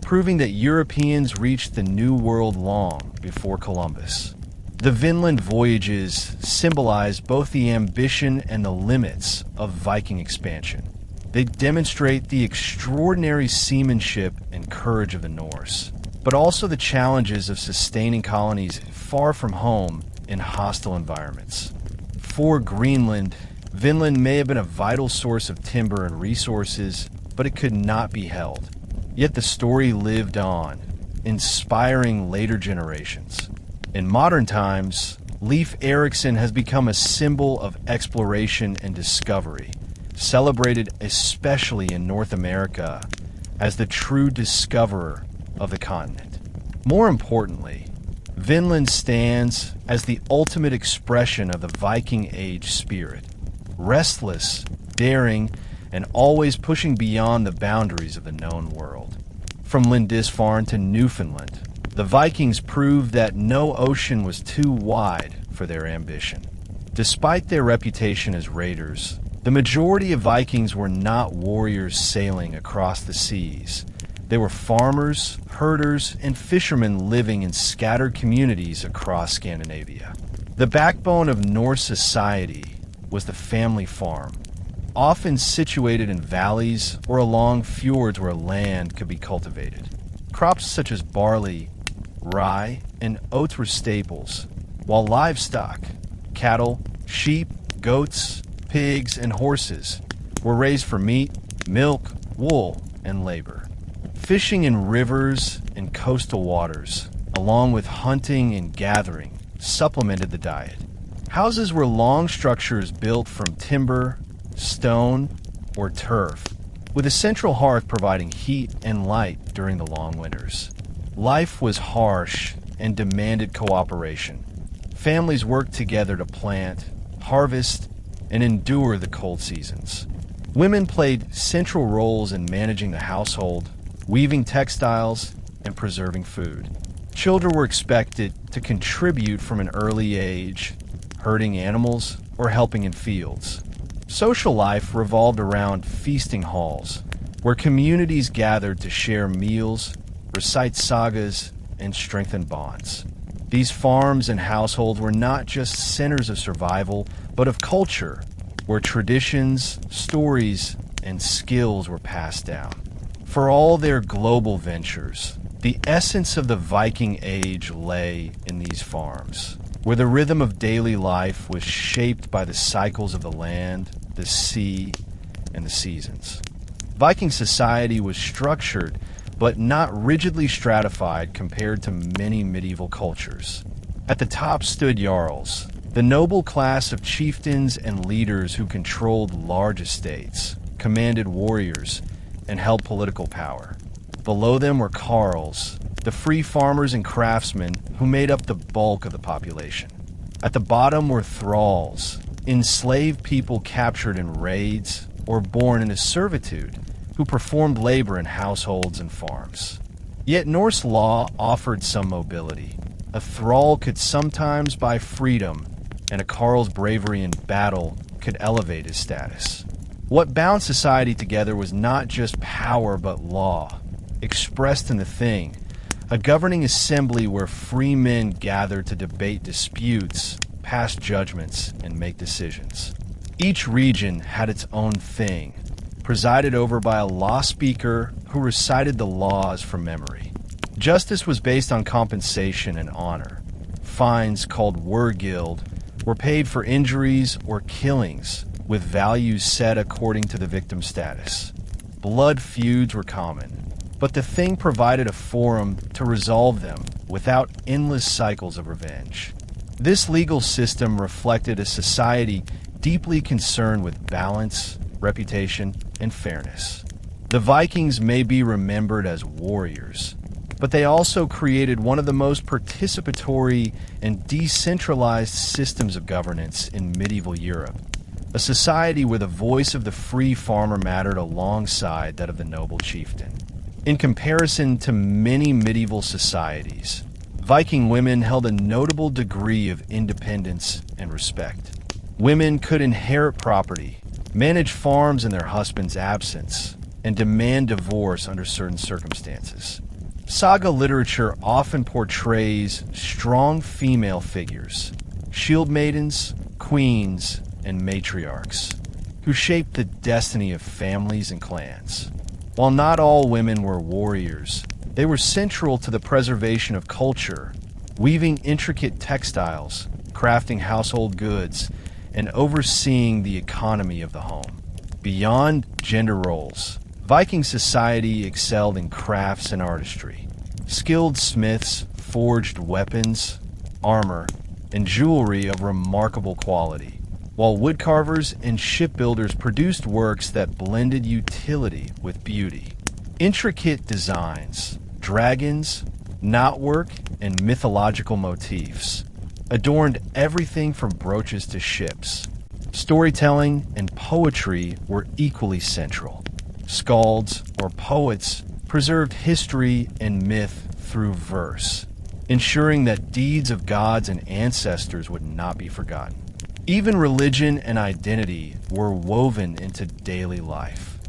proving that Europeans reached the New World long before Columbus. The Vinland voyages symbolize both the ambition and the limits of Viking expansion. They demonstrate the extraordinary seamanship and courage of the Norse, but also the challenges of sustaining colonies far from home in hostile environments. For Greenland, Vinland may have been a vital source of timber and resources, but it could not be held. Yet the story lived on, inspiring later generations. In modern times, Leif Erikson has become a symbol of exploration and discovery, celebrated especially in North America as the true discoverer of the continent. More importantly, Vinland stands as the ultimate expression of the Viking Age spirit, restless, daring, and always pushing beyond the boundaries of the known world. From Lindisfarne to Newfoundland, the Vikings proved that no ocean was too wide for their ambition. Despite their reputation as raiders, the majority of Vikings were not warriors sailing across the seas. They were farmers, herders, and fishermen living in scattered communities across Scandinavia. The backbone of Norse society was the family farm, often situated in valleys or along fjords where land could be cultivated. Crops such as barley, rye, and oats were staples, while livestock, cattle, sheep, goats, pigs, and horses were raised for meat, milk, wool, and labor. Fishing in rivers and coastal waters, along with hunting and gathering, supplemented the diet. Houses were long structures built from timber, stone, or turf, with a central hearth providing heat and light during the long winters. Life was harsh and demanded cooperation. Families worked together to plant, harvest, and endure the cold seasons. Women played central roles in managing the household, weaving textiles, and preserving food. Children were expected to contribute from an early age, herding animals or helping in fields. Social life revolved around feasting halls, where communities gathered to share meals, recite sagas, and strengthen bonds. These farms and households were not just centers of survival, but of culture, where traditions, stories, and skills were passed down. For all their global ventures, the essence of the Viking Age lay in these farms, where the rhythm of daily life was shaped by the cycles of the land, the sea, and the seasons. Viking society was structured, but not rigidly stratified compared to many medieval cultures. At the top stood jarls, the noble class of chieftains and leaders who controlled large estates, commanded warriors, and held political power. Below them were carls, the free farmers and craftsmen who made up the bulk of the population. At the bottom were thralls, enslaved people captured in raids or born into servitude, who performed labor in households and farms. Yet Norse law offered some mobility. A thrall could sometimes buy freedom, and a carl's bravery in battle could elevate his status. What bound society together was not just power but law, expressed in the thing, a governing assembly where free men gathered to debate disputes, pass judgments, and make decisions. Each region had its own thing, presided over by a law speaker who recited the laws from memory. Justice was based on compensation and honor. Fines, called wergild, were paid for injuries or killings, with values set according to the victim's status. Blood feuds were common, but the thing provided a forum to resolve them without endless cycles of revenge. This legal system reflected a society deeply concerned with balance, reputation, and fairness. The Vikings may be remembered as warriors, but they also created one of the most participatory and decentralized systems of governance in medieval Europe, a society where the voice of the free farmer mattered alongside that of the noble chieftain. In comparison to many medieval societies, Viking women held a notable degree of independence and respect. Women could inherit property, manage farms in their husband's absence, and demand divorce under certain circumstances. Saga literature often portrays strong female figures, shield maidens, queens, and matriarchs, who shaped the destiny of families and clans. While not all women were warriors, they were central to the preservation of culture, weaving intricate textiles, crafting household goods, and overseeing the economy of the home. Beyond gender roles, Viking society excelled in crafts and artistry. Skilled smiths forged weapons, armor, and jewelry of remarkable quality, while woodcarvers and shipbuilders produced works that blended utility with beauty. Intricate designs, dragons, knotwork, and mythological motifs adorned everything from brooches to ships. Storytelling and poetry were equally central. Skalds, or poets, preserved history and myth through verse, ensuring that deeds of gods and ancestors would not be forgotten. Even religion and identity were woven into daily life.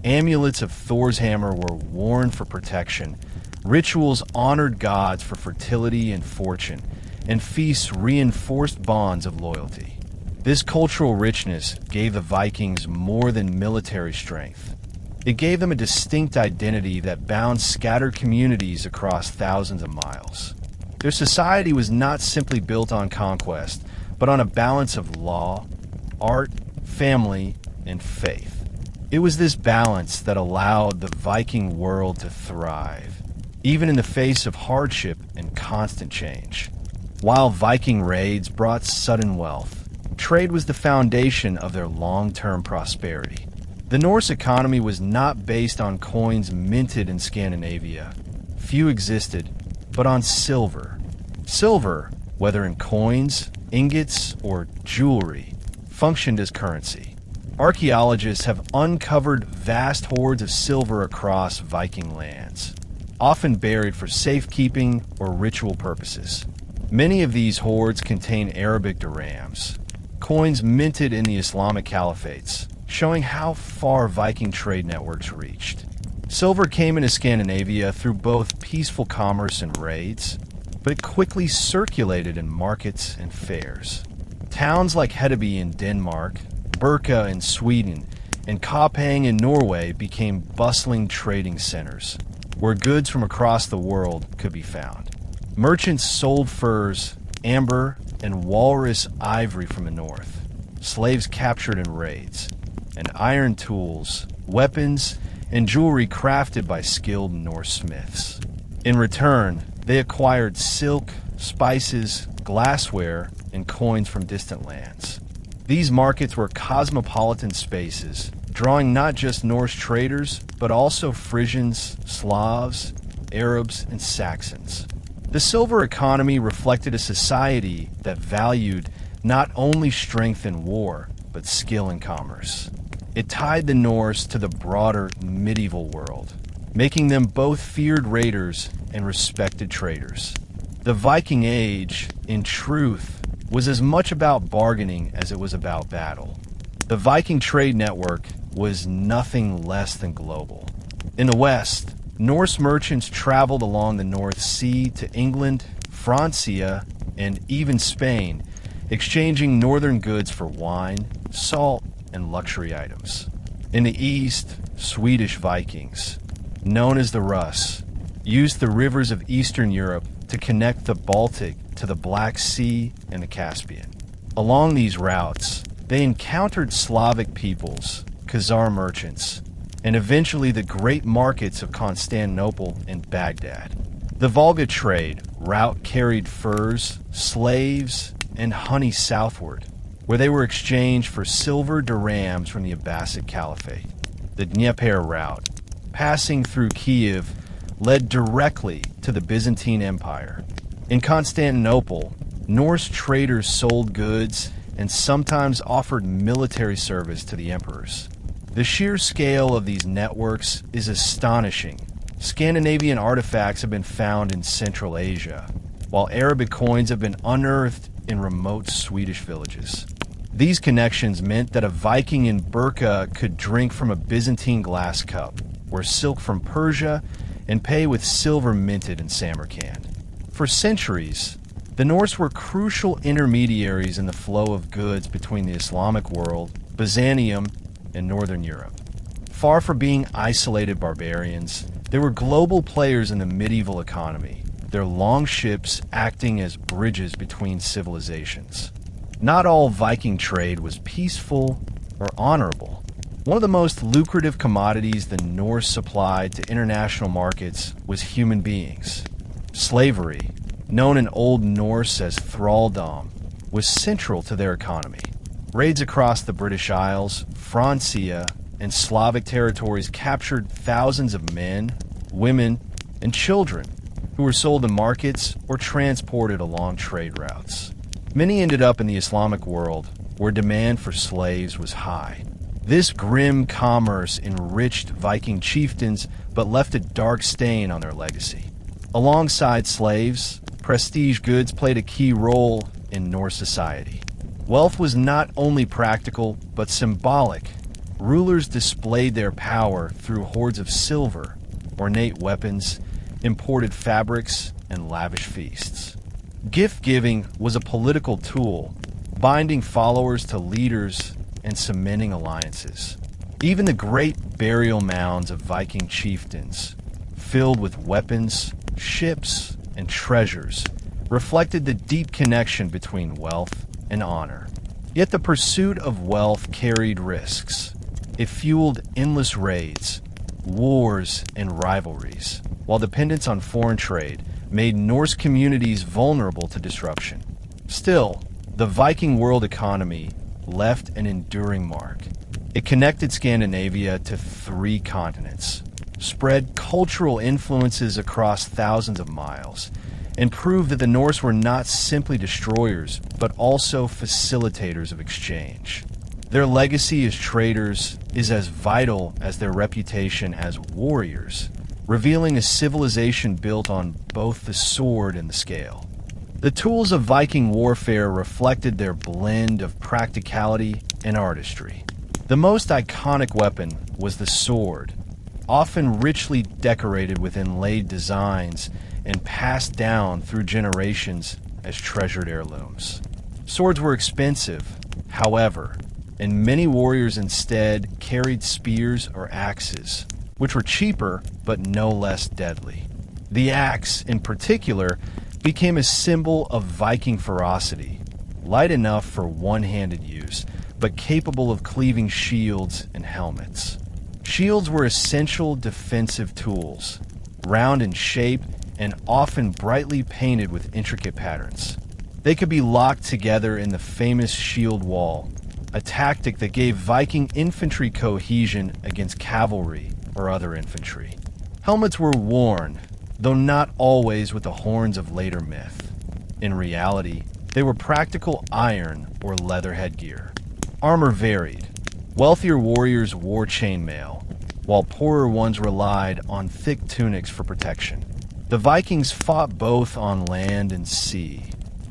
Amulets of Thor's hammer were worn for protection, rituals honored gods for fertility and fortune, and feasts reinforced bonds of loyalty. This cultural richness gave the Vikings more than military strength. It gave them a distinct identity that bound scattered communities across thousands of miles. Their society was not simply built on conquest, but on a balance of law, art, family, and faith. It was this balance that allowed the Viking world to thrive, even in the face of hardship and constant change. While Viking raids brought sudden wealth, trade was the foundation of their long-term prosperity. The Norse economy was not based on coins minted in Scandinavia. Few existed, but on silver. Silver, whether in coins, ingots, or jewelry, functioned as currency. Archaeologists have uncovered vast hoards of silver across Viking lands, often buried for safekeeping or ritual purposes. Many of these hoards contain Arabic dirhams, coins minted in the Islamic caliphates, showing how far Viking trade networks reached. Silver came into Scandinavia through both peaceful commerce and raids, but it quickly circulated in markets and fairs. Towns like Hedeby in Denmark, Birka in Sweden, and Koppang in Norway became bustling trading centers, where goods from across the world could be found. Merchants sold furs, amber, and walrus ivory from the north, slaves captured in raids, and iron tools, weapons, and jewelry crafted by skilled Norse smiths. In return, they acquired silk, spices, glassware, and coins from distant lands. These markets were cosmopolitan spaces, drawing not just Norse traders, but also Frisians, Slavs, Arabs, and Saxons. The silver economy reflected a society that valued not only strength in war, but skill in commerce. It tied the Norse to the broader medieval world, making them both feared raiders and respected traders. The Viking Age, in truth, was as much about bargaining as it was about battle. The Viking trade network was nothing less than global. In the West, Norse merchants traveled along the North Sea to England, Francia, and even Spain, exchanging northern goods for wine, salt, and luxury items. In the East, Swedish Vikings, known as the Russ, used the rivers of Eastern Europe to connect the Baltic to the Black Sea and the Caspian. Along these routes, they encountered Slavic peoples, Khazar merchants, and eventually the great markets of Constantinople and Baghdad. The Volga trade route carried furs, slaves, and honey southward, where they were exchanged for silver dirhams from the Abbasid Caliphate. The Dnieper route, passing through Kiev, led directly to the Byzantine Empire. In Constantinople, Norse traders sold goods and sometimes offered military service to the emperors. The sheer scale of these networks is astonishing. Scandinavian artifacts have been found in Central Asia, while Arabic coins have been unearthed in remote Swedish villages. These connections meant that a Viking in Burka could drink from a Byzantine glass cup, wear silk from Persia, and pay with silver minted in Samarkand. For centuries, the Norse were crucial intermediaries in the flow of goods between the Islamic world, Byzantium, and Northern Europe. Far from being isolated barbarians, they were global players in the medieval economy, their longships acting as bridges between civilizations. Not all Viking trade was peaceful or honorable. One of the most lucrative commodities the Norse supplied to international markets was human beings. Slavery, known in Old Norse as thraldom, was central to their economy. Raids across the British Isles, Francia, and Slavic territories captured thousands of men, women, and children who were sold in markets or transported along trade routes. Many ended up in the Islamic world, where demand for slaves was high. This grim commerce enriched Viking chieftains, but left a dark stain on their legacy. Alongside slaves, prestige goods played a key role in Norse society. Wealth was not only practical, but symbolic. Rulers displayed their power through hoards of silver, ornate weapons, imported fabrics, and lavish feasts. Gift-giving was a political tool, binding followers to leaders and cementing alliances. Even the great burial mounds of Viking chieftains, filled with weapons, ships, and treasures, reflected the deep connection between wealth and honor. Yet the pursuit of wealth carried risks. It fueled endless raids, wars, and rivalries, while dependence on foreign trade made Norse communities vulnerable to disruption. Still, the Viking world economy left an enduring mark. It connected Scandinavia to 3 continents, spread cultural influences across thousands of miles, and proved that the Norse were not simply destroyers, but also facilitators of exchange. Their legacy as traders is as vital as their reputation as warriors, revealing a civilization built on both the sword and the scale. The tools of Viking warfare reflected their blend of practicality and artistry. The most iconic weapon was the sword, often richly decorated with inlaid designs and passed down through generations as treasured heirlooms. Swords were expensive, however, and many warriors instead carried spears or axes, which were cheaper but no less deadly. The axe, in particular, became a symbol of Viking ferocity, light enough for one-handed use, but capable of cleaving shields and helmets. Shields were essential defensive tools, round in shape and often brightly painted with intricate patterns. They could be locked together in the famous shield wall, a tactic that gave Viking infantry cohesion against cavalry or other infantry. Helmets were worn, though not always with the horns of later myth. In reality, they were practical iron or leather headgear. Armor varied. Wealthier warriors wore chainmail, while poorer ones relied on thick tunics for protection. The Vikings fought both on land and sea,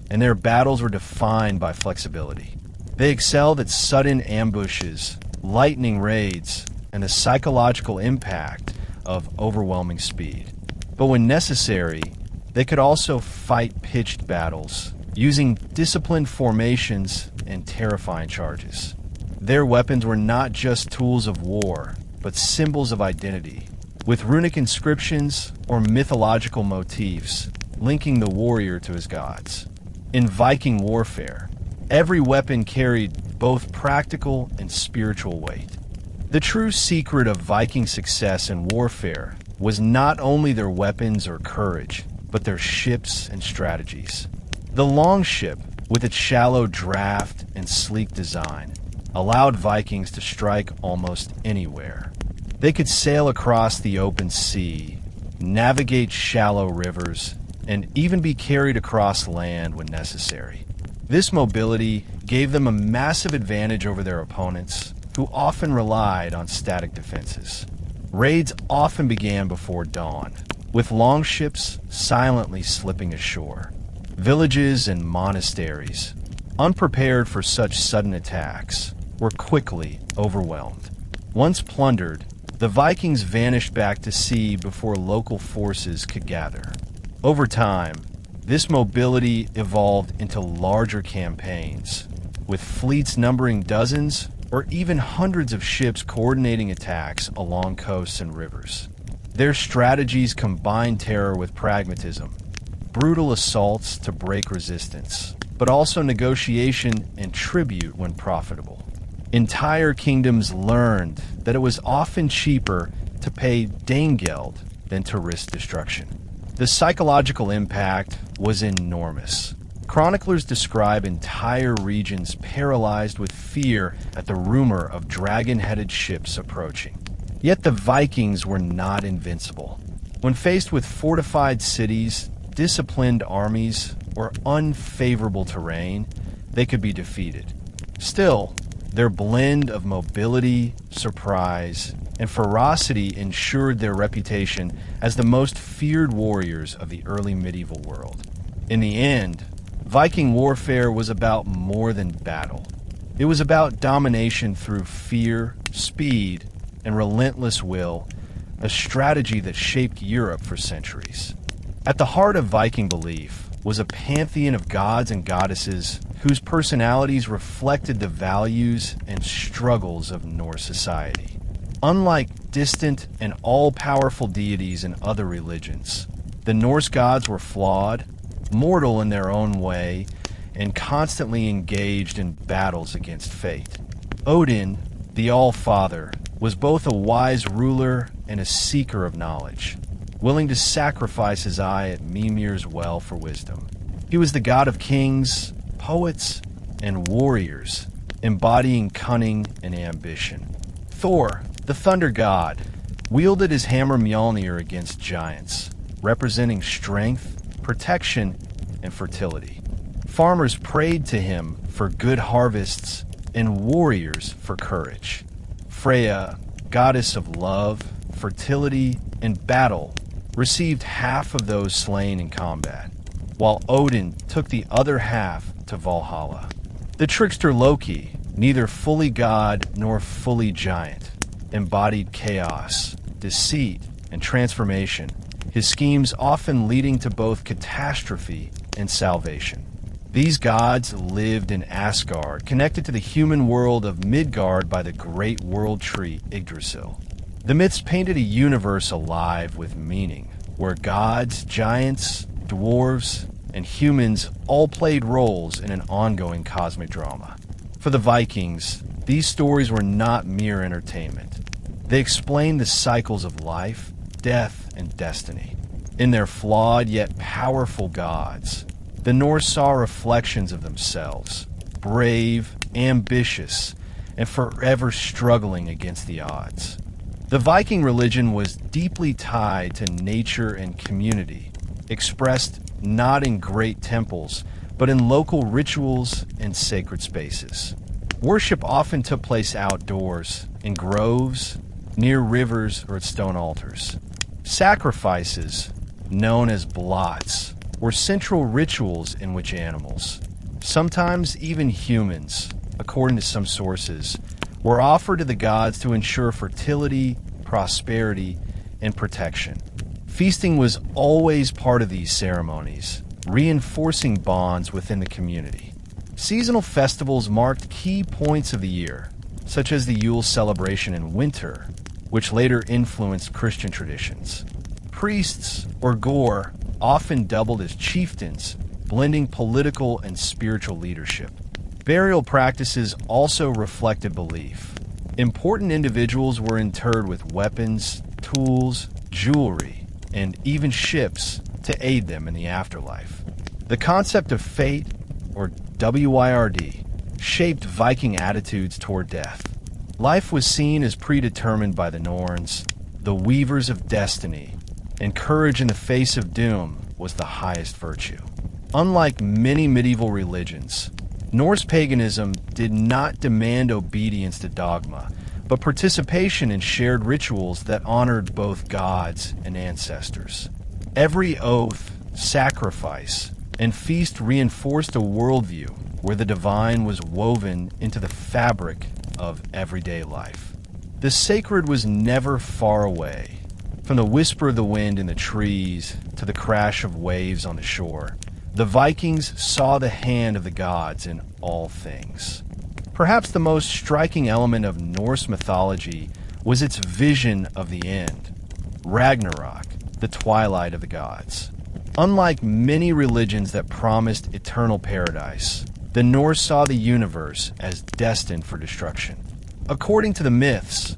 and their battles were defined by flexibility. They excelled at sudden ambushes, lightning raids, and the psychological impact of overwhelming speed. But when necessary, they could also fight pitched battles, using disciplined formations and terrifying charges. Their weapons were not just tools of war, but symbols of identity, with runic inscriptions or mythological motifs linking the warrior to his gods. In Viking warfare, every weapon carried both practical and spiritual weight. The true secret of Viking success in warfare was not only their weapons or courage, but their ships and strategies. The longship, with its shallow draft and sleek design, allowed Vikings to strike almost anywhere. They could sail across the open sea, navigate shallow rivers, and even be carried across land when necessary. This mobility gave them a massive advantage over their opponents, who often relied on static defenses. Raids often began before dawn, with longships silently slipping ashore. Villages and monasteries, unprepared for such sudden attacks, were quickly overwhelmed. Once plundered, the Vikings vanished back to sea before local forces could gather. Over time, this mobility evolved into larger campaigns, with fleets numbering dozens or even hundreds of ships coordinating attacks along coasts and rivers. Their strategies combined terror with pragmatism, brutal assaults to break resistance, but also negotiation and tribute when profitable. Entire kingdoms learned that it was often cheaper to pay Danegeld than to risk destruction. The psychological impact was enormous. Chroniclers describe entire regions paralyzed with fear at the rumor of dragon-headed ships approaching. Yet the Vikings were not invincible. When faced with fortified cities, disciplined armies, or unfavorable terrain, they could be defeated. Still, their blend of mobility, surprise, and ferocity ensured their reputation as the most feared warriors of the early medieval world. In the end, Viking warfare was about more than battle. It was about domination through fear, speed, and relentless will, a strategy that shaped Europe for centuries. At the heart of Viking belief was a pantheon of gods and goddesses whose personalities reflected the values and struggles of Norse society. Unlike distant and all-powerful deities in other religions, the Norse gods were flawed, mortal in their own way, and constantly engaged in battles against fate. Odin, the All-Father, was both a wise ruler and a seeker of knowledge, willing to sacrifice his eye at Mimir's well for wisdom. He was the god of kings, poets, and warriors, embodying cunning and ambition. Thor, the thunder god, wielded his hammer Mjolnir against giants, representing strength, protection, and fertility. Farmers prayed to him for good harvests and warriors for courage. Freya, goddess of love, fertility, and battle, received half of those slain in combat, while Odin took the other half to Valhalla. The trickster Loki, neither fully god nor fully giant, embodied chaos, deceit, and transformation, his schemes often leading to both catastrophe and salvation. These gods lived in Asgard, connected to the human world of Midgard by the great world tree Yggdrasil. The myths painted a universe alive with meaning, where gods, giants, dwarves, and humans all played roles in an ongoing cosmic drama. For the Vikings, these stories were not mere entertainment. They explained the cycles of life, death, and destiny. In their flawed yet powerful gods, the Norse saw reflections of themselves, brave, ambitious, and forever struggling against the odds. The Viking religion was deeply tied to nature and community, expressed not in great temples, but in local rituals and sacred spaces. Worship often took place outdoors, in groves, near rivers, or at stone altars. Sacrifices, known as blots, were central rituals in which animals, sometimes even humans, according to some sources, were offered to the gods to ensure fertility, prosperity, and protection. Feasting was always part of these ceremonies, reinforcing bonds within the community. Seasonal festivals marked key points of the year, such as the Yule celebration in winter, which later influenced Christian traditions. Priests, or gore, often doubled as chieftains, blending political and spiritual leadership. Burial practices also reflected belief. Important individuals were interred with weapons, tools, jewelry, and even ships to aid them in the afterlife. The concept of fate, or WYRD, shaped Viking attitudes toward death. Life was seen as predetermined by the Norns, the weavers of destiny, and courage in the face of doom was the highest virtue. Unlike many medieval religions, Norse paganism did not demand obedience to dogma, but participation in shared rituals that honored both gods and ancestors. Every oath, sacrifice, and feast reinforced a worldview where the divine was woven into the fabric of everyday life. The sacred was never far away. From the whisper of the wind in the trees to the crash of waves on the shore, the Vikings saw the hand of the gods in all things. Perhaps the most striking element of Norse mythology was its vision of the end, Ragnarok, the twilight of the gods. Unlike many religions that promised eternal paradise, the Norse saw the universe as destined for destruction. According to the myths,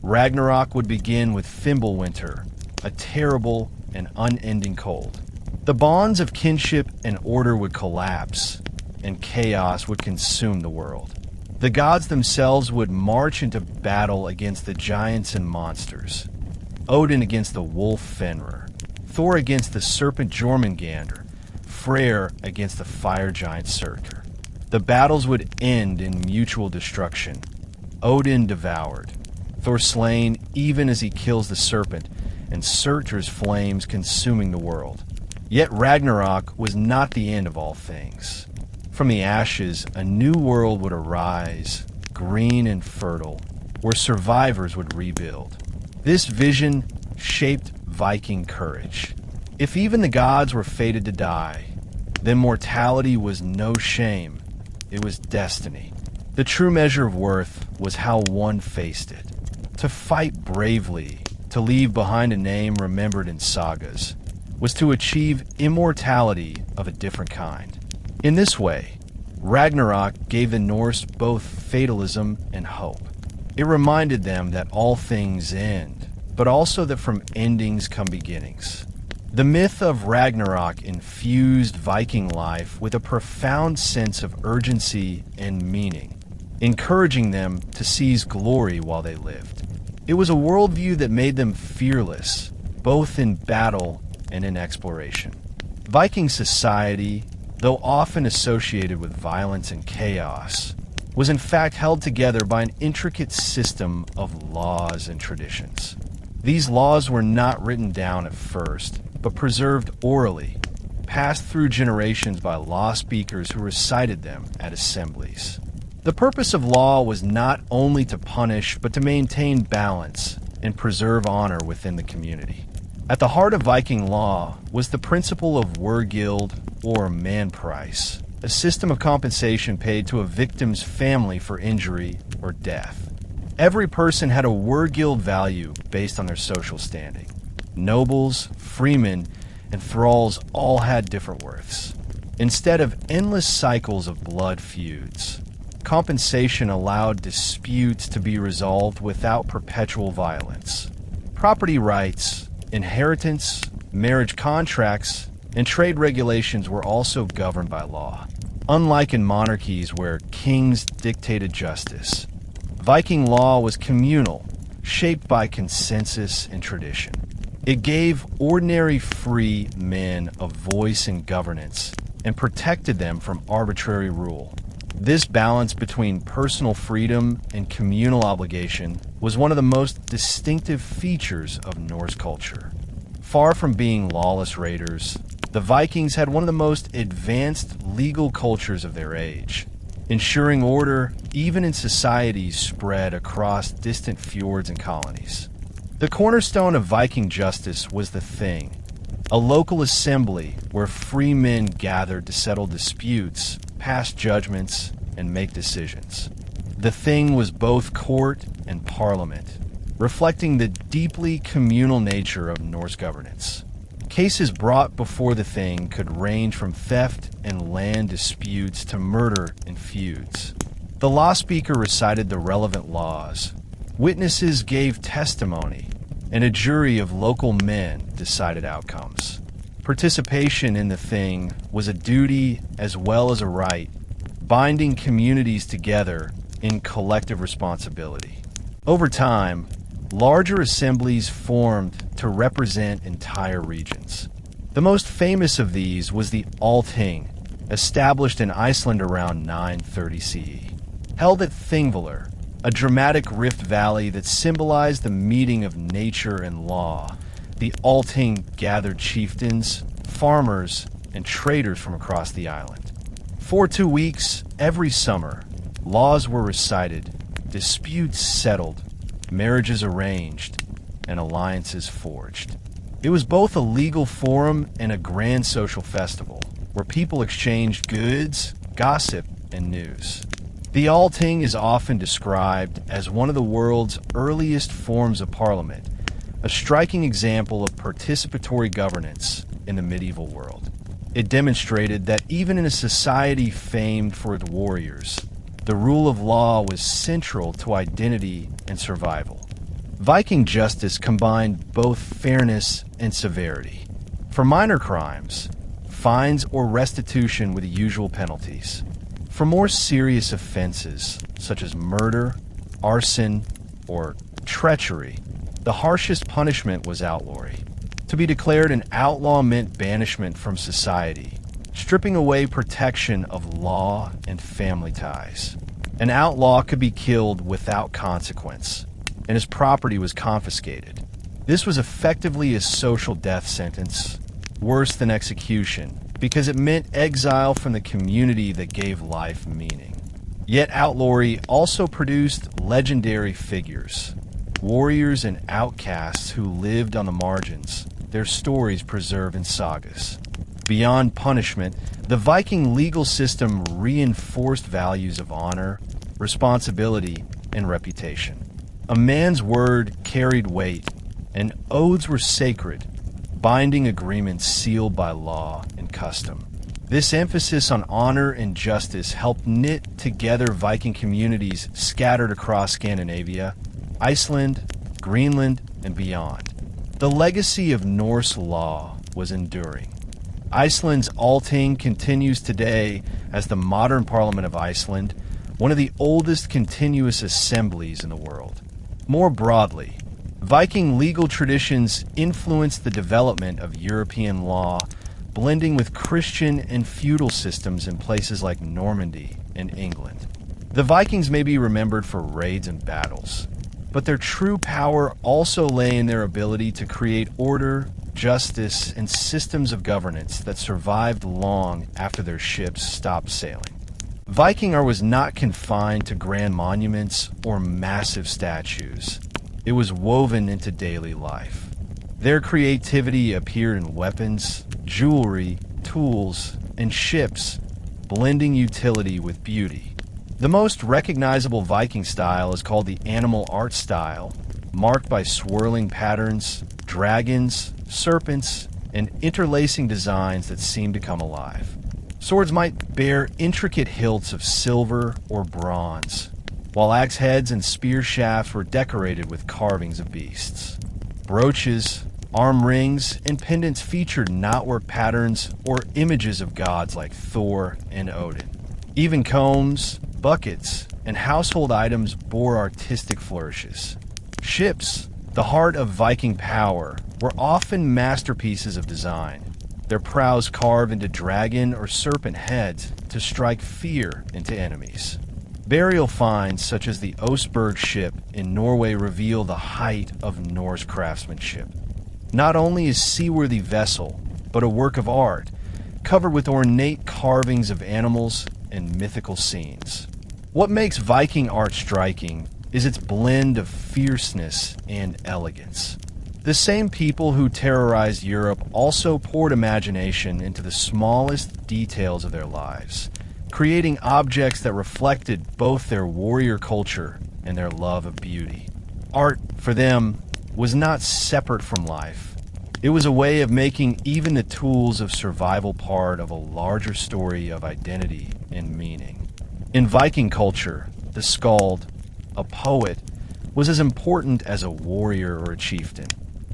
Ragnarok would begin with Fimbulwinter, a terrible and unending cold. The bonds of kinship and order would collapse, and chaos would consume the world. The gods themselves would march into battle against the giants and monsters. Odin against the wolf Fenrir, Thor against the serpent Jormungandr, Freyr against the fire giant Surtur. The battles would end in mutual destruction. Odin devoured, Thor slain even as he kills the serpent, and Surtur's flames consuming the world. Yet Ragnarok was not the end of all things. From the ashes, a new world would arise, green and fertile, where survivors would rebuild. This vision shaped Viking courage. If even the gods were fated to die, then mortality was no shame. It was destiny. The true measure of worth was how one faced it. To fight bravely, to leave behind a name remembered in sagas, was to achieve immortality of a different kind. In this way, Ragnarok gave the Norse both fatalism and hope. It reminded them that all things end, but also that from endings come beginnings. The myth of Ragnarok infused Viking life with a profound sense of urgency and meaning, encouraging them to seize glory while they lived. It was a worldview that made them fearless, both in battle and in exploration. Viking society, though often associated with violence and chaos, was in fact held together by an intricate system of laws and traditions. These laws were not written down at first, but preserved orally, passed through generations by law speakers who recited them at assemblies. The purpose of law was not only to punish, but to maintain balance and preserve honor within the community. At the heart of Viking law was the principle of wergild, or man price, a system of compensation paid to a victim's family for injury or death. Every person had a wergild value based on their social standing. Nobles, freemen, and thralls all had different worths. Instead of endless cycles of blood feuds, compensation allowed disputes to be resolved without perpetual violence. Property rights, inheritance, marriage contracts, and trade regulations were also governed by law. Unlike in monarchies where kings dictated justice, Viking law was communal, shaped by consensus and tradition. It gave ordinary free men a voice in governance and protected them from arbitrary rule. This balance between personal freedom and communal obligation was one of the most distinctive features of Norse culture. Far from being lawless raiders, the Vikings had one of the most advanced legal cultures of their age, ensuring order even in societies spread across distant fjords and colonies. The cornerstone of Viking justice was the Thing, a local assembly where free men gathered to settle disputes, pass judgments, and make decisions. The Thing was both court and parliament, reflecting the deeply communal nature of Norse governance. Cases brought before the Thing could range from theft and land disputes to murder and feuds. The law speaker recited the relevant laws, witnesses gave testimony, and a jury of local men decided outcomes. Participation in the Thing was a duty as well as a right, binding communities together in collective responsibility. Over time, larger assemblies formed to represent entire regions. The most famous of these was the Althing, established in Iceland around 930 CE. Held at Thingvellir, a dramatic rift valley that symbolized the meeting of nature and law, the Althing gathered chieftains, farmers, and traders from across the island. For 2 weeks, every summer, laws were recited, disputes settled, marriages arranged, and alliances forged. It was both a legal forum and a grand social festival, where people exchanged goods, gossip, and news. The Althing is often described as one of the world's earliest forms of parliament, a striking example of participatory governance in the medieval world. It demonstrated that even in a society famed for its warriors, the rule of law was central to identity and survival. Viking justice combined both fairness and severity. For minor crimes, fines or restitution were the usual penalties. For more serious offenses, such as murder, arson, or treachery, the harshest punishment was outlawry. To be declared an outlaw meant banishment from society, stripping away protection of law and family ties. An outlaw could be killed without consequence, and his property was confiscated. This was effectively a social death sentence, worse than execution, because it meant exile from the community that gave life meaning. Yet outlawry also produced legendary figures, warriors and outcasts who lived on the margins, their stories preserved in sagas. Beyond punishment, the Viking legal system reinforced values of honor, responsibility, and reputation. A man's word carried weight, and oaths were sacred, binding agreements sealed by law and custom. This emphasis on honor and justice helped knit together Viking communities scattered across Scandinavia, Iceland, Greenland, and beyond. The legacy of Norse law was enduring. Iceland's Althing continues today as the modern Parliament of Iceland, one of the oldest continuous assemblies in the world. More broadly, Viking legal traditions influenced the development of European law, blending with Christian and feudal systems in places like Normandy and England. The Vikings may be remembered for raids and battles, but their true power also lay in their ability to create order, justice, and systems of governance that survived long after their ships stopped sailing. Viking art was not confined to grand monuments or massive statues. It was woven into daily life. Their creativity appeared in weapons, jewelry, tools, and ships, blending utility with beauty. The most recognizable Viking style is called the animal art style, marked by swirling patterns, dragons, serpents, and interlacing designs that seem to come alive. Swords might bear intricate hilts of silver or bronze, while axe heads and spear shafts were decorated with carvings of beasts. Brooches, Arm rings and pendants featured knotwork patterns or images of gods like Thor and Odin. Even combs, buckets, and household items bore artistic flourishes. Ships, the heart of Viking power, were often masterpieces of design, their prows carved into dragon or serpent heads to strike fear into enemies. Burial finds such as the Oseberg ship in Norway reveal the height of Norse craftsmanship. Not only is seaworthy vessel, but a work of art, covered with ornate carvings of animals and mythical scenes. What makes Viking art striking is its blend of fierceness and elegance. The same people who terrorized Europe also poured imagination into the smallest details of their lives, creating objects that reflected both their warrior culture and their love of beauty. Art, for them, was not separate from life. It was a way of making even the tools of survival part of a larger story of identity and meaning. In Viking culture, the skald, a poet, was as important as a warrior or a chieftain.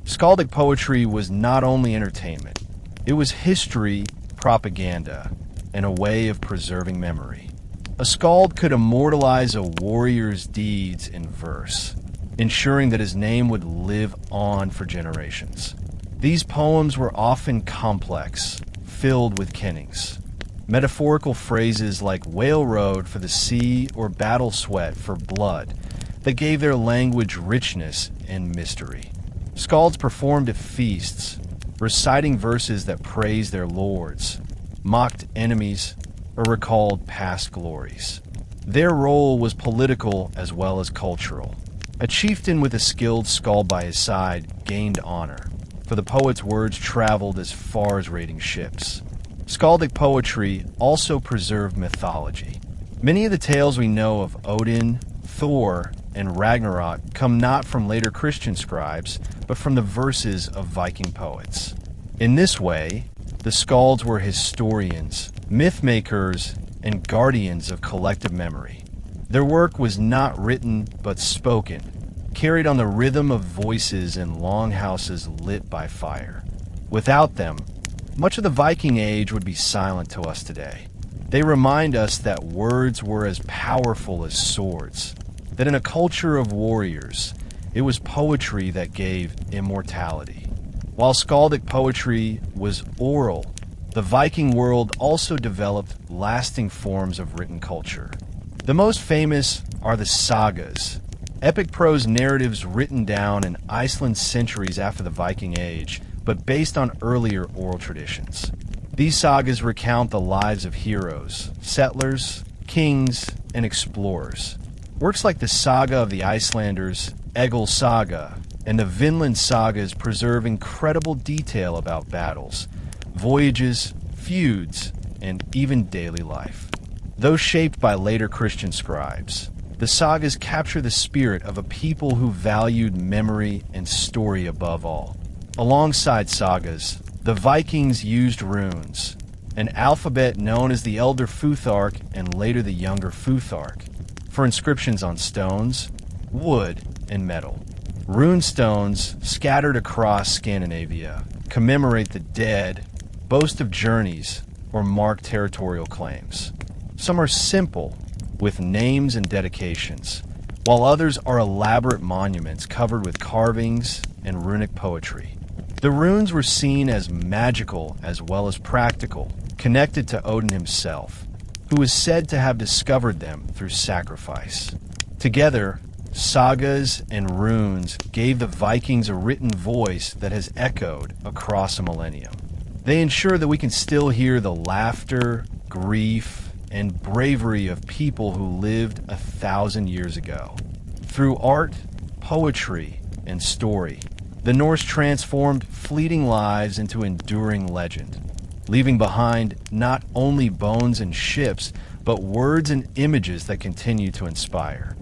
Skaldic poetry was not only entertainment, it was history, propaganda, and a way of preserving memory. A skald could immortalize a warrior's deeds in verse, ensuring that his name would live on for generations. These poems were often complex, filled with kennings. Metaphorical phrases like whale road for the sea or battle sweat for blood that gave their language richness and mystery. Skalds performed at feasts, reciting verses that praised their lords, mocked enemies, or recalled past glories. Their role was political as well as cultural. A chieftain with a skilled skald by his side gained honor, for the poet's words traveled as far as raiding ships. Skaldic poetry also preserved mythology. Many of the tales we know of Odin, Thor, and Ragnarok come not from later Christian scribes, but from the verses of Viking poets. In this way, the skalds were historians, myth makers, and guardians of collective memory. Their work was not written but spoken, carried on the rhythm of voices in longhouses lit by fire. Without them, much of the Viking Age would be silent to us today. They remind us that words were as powerful as swords, that in a culture of warriors, it was poetry that gave immortality. While skaldic poetry was oral, the Viking world also developed lasting forms of written culture. The most famous are the sagas, epic prose narratives written down in Iceland centuries after the Viking Age, but based on earlier oral traditions. These sagas recount the lives of heroes, settlers, kings, and explorers. Works like the Saga of the Icelanders, Egil Saga, and the Vinland sagas preserve incredible detail about battles, voyages, feuds, and even daily life. Though shaped by later Christian scribes, the sagas capture the spirit of a people who valued memory and story above all. Alongside sagas, the Vikings used runes, an alphabet known as the Elder Futhark and later the Younger Futhark, for inscriptions on stones, wood, and metal. Rune stones scattered across Scandinavia commemorate the dead, boast of journeys, or mark territorial claims. Some are simple, with names and dedications, while others are elaborate monuments covered with carvings and runic poetry. The runes were seen as magical as well as practical, connected to Odin himself, who is said to have discovered them through sacrifice. Together, sagas and runes gave the Vikings a written voice that has echoed across a millennium. They ensure that we can still hear the laughter, grief, and bravery of people who lived 1,000 years ago. Through art, poetry, and story, the Norse transformed fleeting lives into enduring legend, leaving behind not only bones and ships, but words and images that continue to inspire.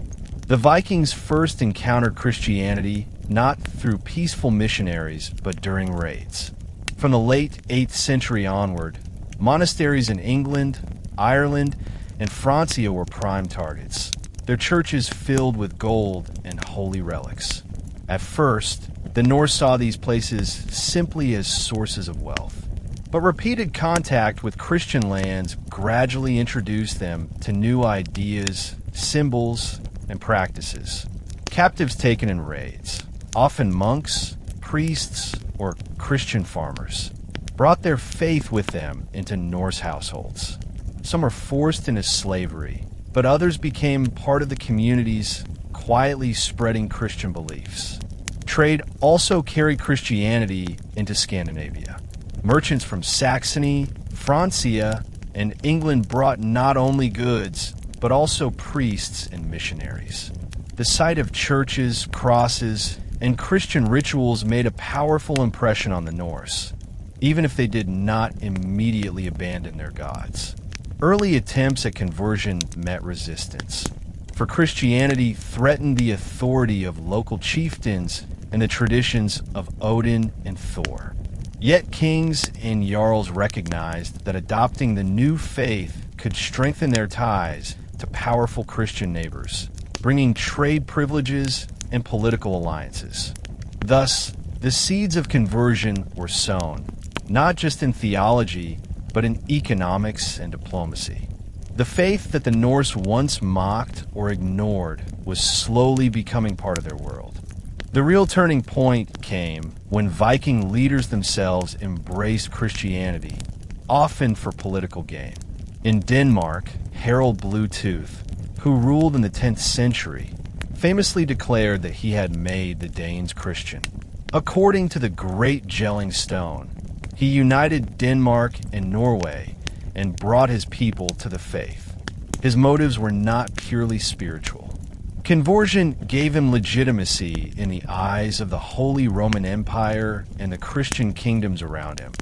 The Vikings first encountered Christianity not through peaceful missionaries, but during raids. From the late 8th century onward, monasteries in England, Ireland, and Francia were prime targets, their churches filled with gold and holy relics. At first, the Norse saw these places simply as sources of wealth. But repeated contact with Christian lands gradually introduced them to new ideas, symbols, and practices. Captives taken in raids, often monks, priests, or Christian farmers, brought their faith with them into Norse households. Some were forced into slavery, but others became part of the communities, quietly spreading Christian beliefs. Trade also carried Christianity into Scandinavia. Merchants from Saxony, Francia, and England brought not only goods, but also priests and missionaries. The sight of churches, crosses, and Christian rituals made a powerful impression on the Norse, even if they did not immediately abandon their gods. Early attempts at conversion met resistance, for Christianity threatened the authority of local chieftains and the traditions of Odin and Thor. Yet kings and jarls recognized that adopting the new faith could strengthen their ties to powerful Christian neighbors, bringing trade privileges and political alliances. Thus, the seeds of conversion were sown, not just in theology, but in economics and diplomacy. The faith that the Norse once mocked or ignored was slowly becoming part of their world. The real turning point came when Viking leaders themselves embraced Christianity, often for political gain. In Denmark, Harald Bluetooth, who ruled in the 10th century, famously declared that he had made the Danes Christian. According to the Great Gelling Stone, he united Denmark and Norway and brought his people to the faith. His motives were not purely spiritual. Conversion gave him legitimacy in the eyes of the Holy Roman Empire and the Christian kingdoms around him,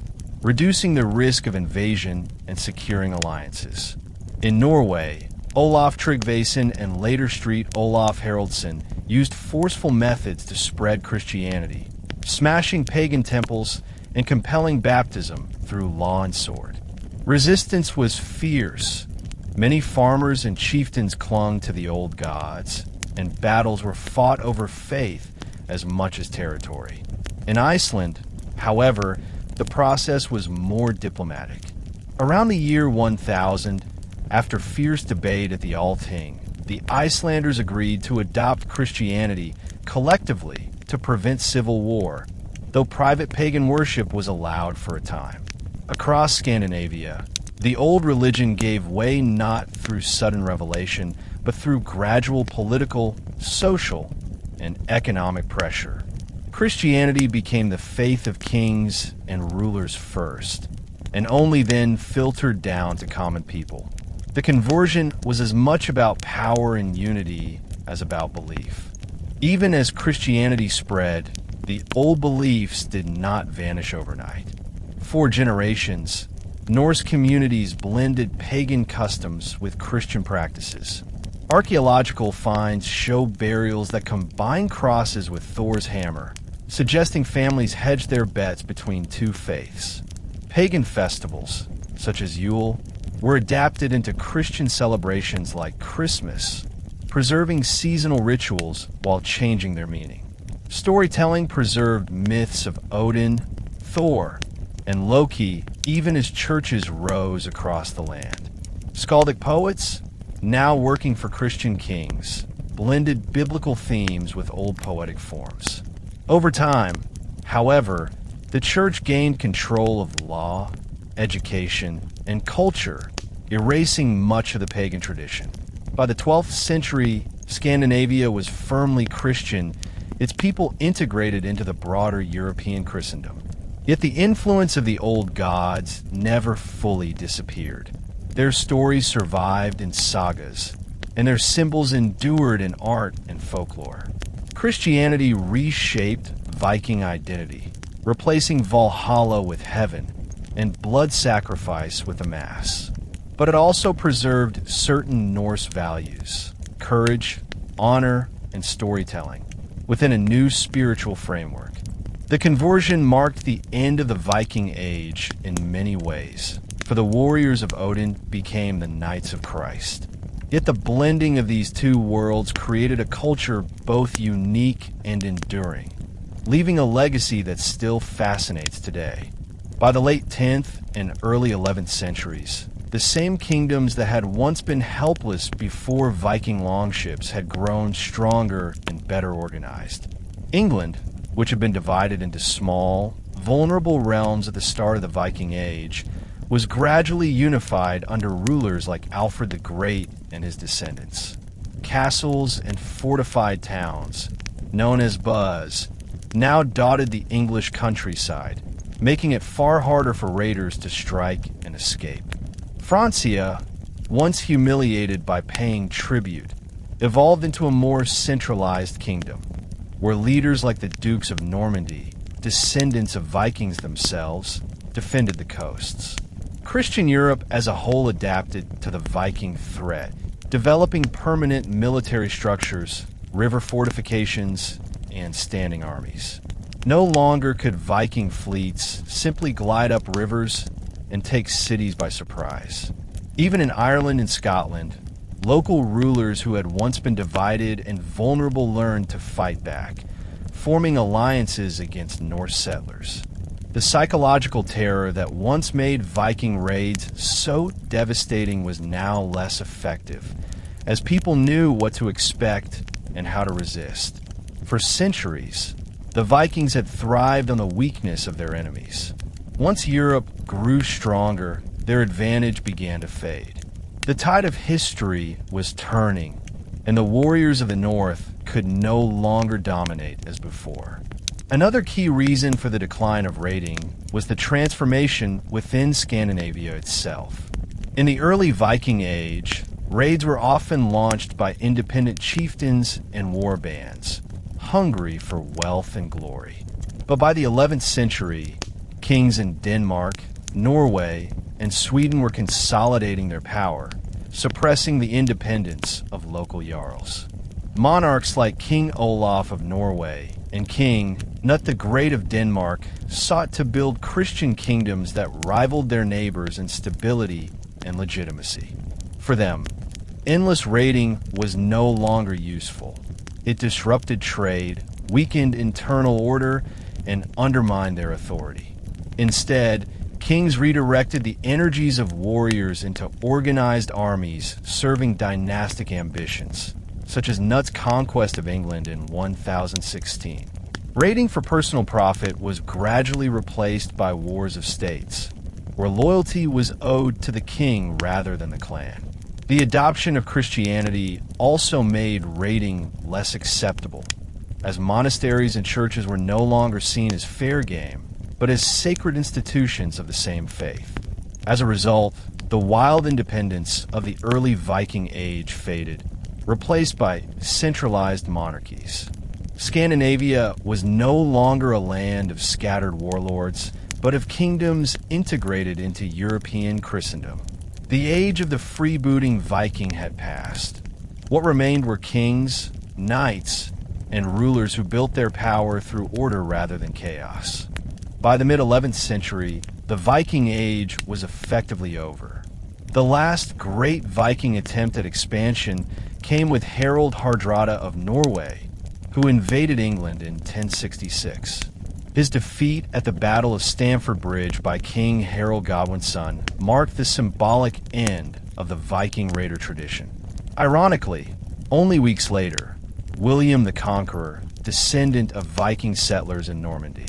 reducing the risk of invasion and securing alliances. In Norway, Olaf Tryggvason and later Street Olaf Haraldsson used forceful methods to spread Christianity, smashing pagan temples and compelling baptism through law and sword. Resistance was fierce. Many farmers and chieftains clung to the old gods, and battles were fought over faith as much as territory. In Iceland, however, the process was more diplomatic. Around the year 1000, after fierce debate at the Althing, the Icelanders agreed to adopt Christianity collectively to prevent civil war, though private pagan worship was allowed for a time. Across Scandinavia, the old religion gave way not through sudden revelation, but through gradual political, social, and economic pressure. Christianity became the faith of kings and rulers first, and only then filtered down to common people. The conversion was as much about power and unity as about belief. Even as Christianity spread, the old beliefs did not vanish overnight. For generations, Norse communities blended pagan customs with Christian practices. Archaeological finds show burials that combine crosses with Thor's hammer, suggesting families hedged their bets between two faiths. Pagan festivals, such as Yule, were adapted into Christian celebrations like Christmas, preserving seasonal rituals while changing their meaning. Storytelling preserved myths of Odin, Thor, and Loki even as churches rose across the land. Skaldic poets, now working for Christian kings, blended biblical themes with old poetic forms. Over time, however, the church gained control of law, education, and culture, erasing much of the pagan tradition. By the 12th century, Scandinavia was firmly Christian, its people integrated into the broader European Christendom. Yet the influence of the old gods never fully disappeared. Their stories survived in sagas, and their symbols endured in art and folklore. Christianity reshaped Viking identity, replacing Valhalla with heaven and blood sacrifice with the Mass. But it also preserved certain Norse values, courage, honor, and storytelling, within a new spiritual framework. The conversion marked the end of the Viking Age in many ways, for the warriors of Odin became the Knights of Christ. Yet the blending of these two worlds created a culture both unique and enduring, leaving a legacy that still fascinates today. By the late 10th and early 11th centuries, the same kingdoms that had once been helpless before Viking longships had grown stronger and better organized. England, which had been divided into small, vulnerable realms at the start of the Viking Age, was gradually unified under rulers like Alfred the Great and his descendants. Castles and fortified towns, known as Buzz, now dotted the English countryside, making it far harder for raiders to strike and escape. Francia, once humiliated by paying tribute, evolved into a more centralized kingdom, where leaders like the Dukes of Normandy, descendants of Vikings themselves, defended the coasts. Christian Europe as a whole adapted to the Viking threat, developing permanent military structures, river fortifications, and standing armies. No longer could Viking fleets simply glide up rivers and take cities by surprise. Even in Ireland and Scotland, local rulers who had once been divided and vulnerable learned to fight back, forming alliances against Norse settlers. The psychological terror that once made Viking raids so devastating was now less effective, as people knew what to expect and how to resist. For centuries, the Vikings had thrived on the weakness of their enemies. Once Europe grew stronger, their advantage began to fade. The tide of history was turning, and the warriors of the North could no longer dominate as before. Another key reason for the decline of raiding was the transformation within Scandinavia itself. In the early Viking Age, raids were often launched by independent chieftains and war bands, hungry for wealth and glory. But by the 11th century, kings in Denmark, Norway, and Sweden were consolidating their power, suppressing the independence of local jarls. Monarchs like King Olaf of Norway and King Knut the Great of Denmark sought to build Christian kingdoms that rivaled their neighbors in stability and legitimacy. For them, endless raiding was no longer useful. It disrupted trade, weakened internal order, and undermined their authority. Instead, kings redirected the energies of warriors into organized armies serving dynastic ambitions, such as Knut's conquest of England in 1016. Raiding for personal profit was gradually replaced by wars of states, where loyalty was owed to the king rather than the clan. The adoption of Christianity also made raiding less acceptable, as monasteries and churches were no longer seen as fair game, but as sacred institutions of the same faith. As a result, the wild independence of the early Viking Age faded, replaced by centralized monarchies. Scandinavia was no longer a land of scattered warlords, but of kingdoms integrated into European Christendom. The age of the freebooting Viking had passed. What remained were kings, knights, and rulers who built their power through order rather than chaos. By the mid-11th century, the Viking Age was effectively over. The last great Viking attempt at expansion came with Harald Hardrada of Norway, who invaded England in 1066. His defeat at the Battle of Stamford Bridge by King Harold Godwin's son marked the symbolic end of the Viking raider tradition. Ironically, only weeks later, William the Conqueror, descendant of Viking settlers in Normandy,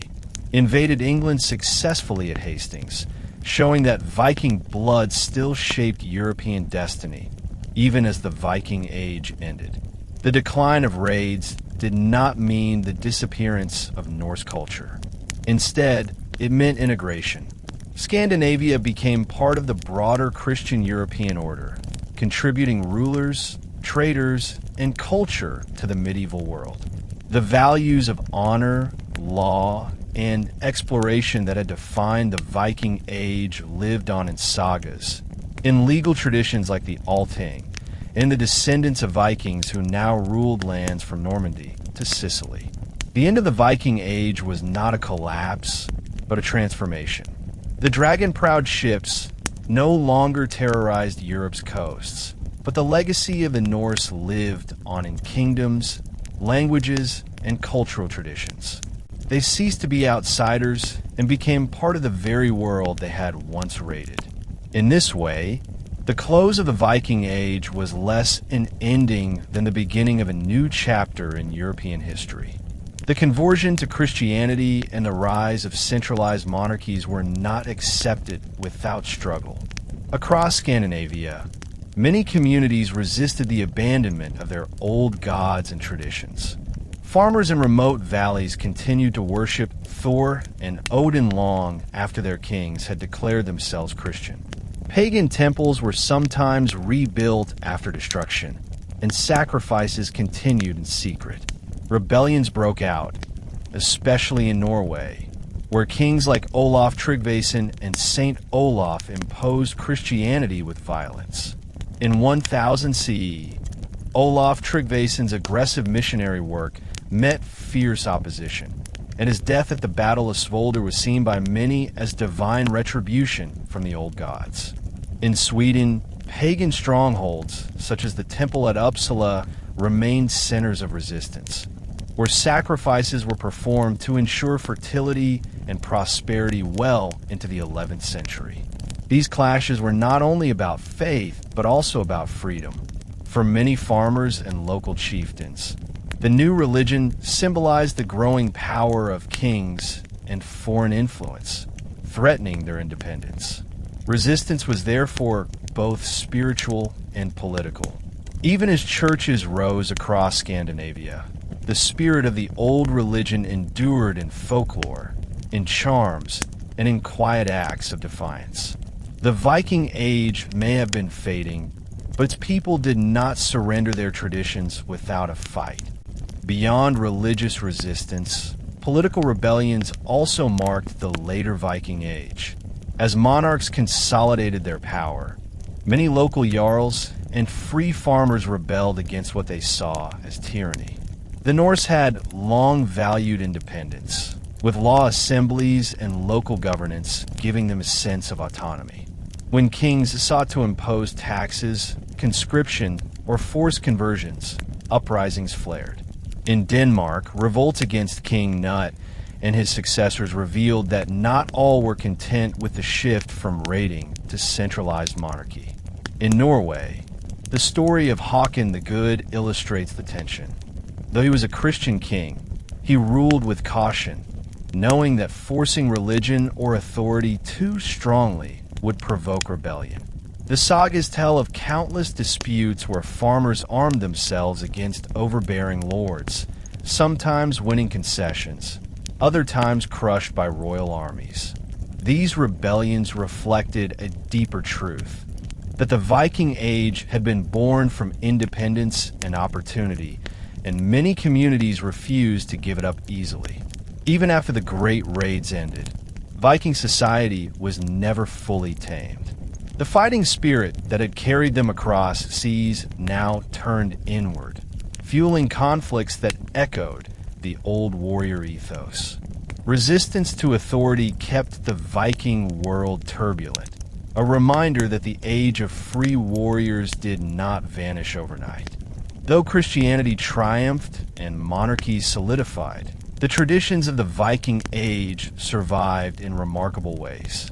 invaded England successfully at Hastings, showing that Viking blood still shaped European destiny, even as the Viking Age ended. The decline of raids did not mean the disappearance of Norse culture. Instead, it meant integration. Scandinavia became part of the broader Christian European order, contributing rulers, traders, and culture to the medieval world. The values of honor, law, and exploration that had defined the Viking Age lived on in sagas, in legal traditions like the Althing, and the descendants of Vikings who now ruled lands from Normandy to Sicily. The end of the Viking Age was not a collapse, but a transformation. The dragon-prowed ships no longer terrorized Europe's coasts. But the legacy of the Norse lived on in kingdoms, languages, and cultural traditions. They ceased to be outsiders and became part of the very world they had once raided. In this way, the close of the Viking Age was less an ending than the beginning of a new chapter in European history. The conversion to Christianity and the rise of centralized monarchies were not accepted without struggle. Across Scandinavia, many communities resisted the abandonment of their old gods and traditions. Farmers in remote valleys continued to worship Thor and Odin long after their kings had declared themselves Christian. Pagan temples were sometimes rebuilt after destruction, and sacrifices continued in secret. Rebellions broke out, especially in Norway, where kings like Olaf Tryggvason and Saint Olaf imposed Christianity with violence. In 1000 CE, Olaf Tryggvason's aggressive missionary work met fierce opposition, and his death at the Battle of Svolder was seen by many as divine retribution from the old gods. In Sweden, pagan strongholds, such as the temple at Uppsala, remained centers of resistance, where sacrifices were performed to ensure fertility and prosperity well into the 11th century. These clashes were not only about faith, but also about freedom. For many farmers and local chieftains, the new religion symbolized the growing power of kings and foreign influence, threatening their independence. Resistance was therefore both spiritual and political. Even as churches rose across Scandinavia, the spirit of the old religion endured in folklore, in charms, and in quiet acts of defiance. The Viking Age may have been fading, but its people did not surrender their traditions without a fight. Beyond religious resistance, political rebellions also marked the later Viking Age. As monarchs consolidated their power, many local jarls and free farmers rebelled against what they saw as tyranny. The Norse had long valued independence, with law assemblies and local governance giving them a sense of autonomy. When kings sought to impose taxes, conscription, or forced conversions, uprisings flared. In Denmark, revolts against King Nut and his successors revealed that not all were content with the shift from raiding to centralized monarchy. In Norway, the story of Håkon the Good illustrates the tension. Though he was a Christian king, he ruled with caution, knowing that forcing religion or authority too strongly would provoke rebellion. The sagas tell of countless disputes where farmers armed themselves against overbearing lords, sometimes winning concessions, other times crushed by royal armies. These rebellions reflected a deeper truth, that the Viking Age had been born from independence and opportunity, and many communities refused to give it up easily. Even after the great raids ended, Viking society was never fully tamed. The fighting spirit that had carried them across seas now turned inward, fueling conflicts that echoed the old warrior ethos. Resistance to authority kept the Viking world turbulent, a reminder that the age of free warriors did not vanish overnight. Though Christianity triumphed and monarchies solidified, the traditions of the Viking Age survived in remarkable ways.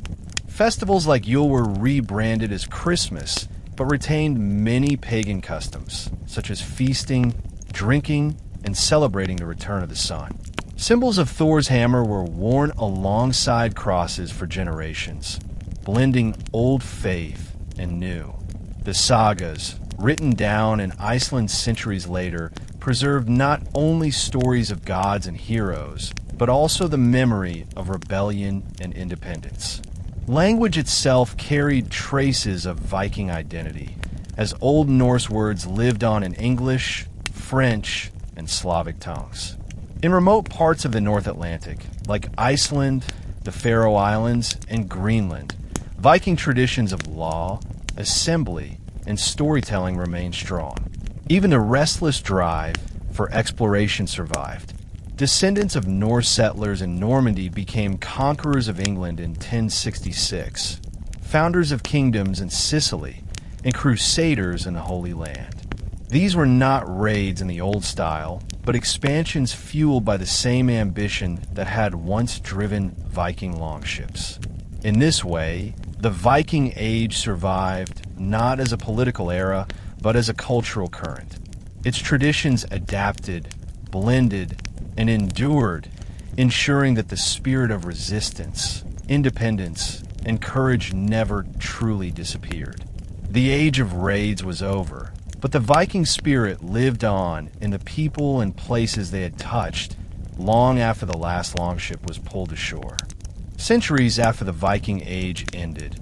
Festivals like Yule were rebranded as Christmas, but retained many pagan customs, such as feasting, drinking, and celebrating the return of the sun. Symbols of Thor's hammer were worn alongside crosses for generations, blending old faith and new. The sagas, written down in Iceland centuries later, preserved not only stories of gods and heroes, but also the memory of rebellion and independence. Language itself carried traces of Viking identity, as Old Norse words lived on in English, French, and Slavic tongues. In remote parts of the North Atlantic, like Iceland, the Faroe Islands, and Greenland, Viking traditions of law, assembly, and storytelling remained strong. Even the restless drive for exploration survived. Descendants of Norse settlers in Normandy became conquerors of England in 1066, founders of kingdoms in Sicily, and crusaders in the Holy Land. These were not raids in the old style, but expansions fueled by the same ambition that had once driven Viking longships. In this way, the Viking Age survived not as a political era, but as a cultural current. Its traditions adapted, blended, and endured, ensuring that the spirit of resistance, independence, and courage never truly disappeared. The age of raids was over, but the Viking spirit lived on in the people and places they had touched long after the last longship was pulled ashore. Centuries after the Viking Age ended,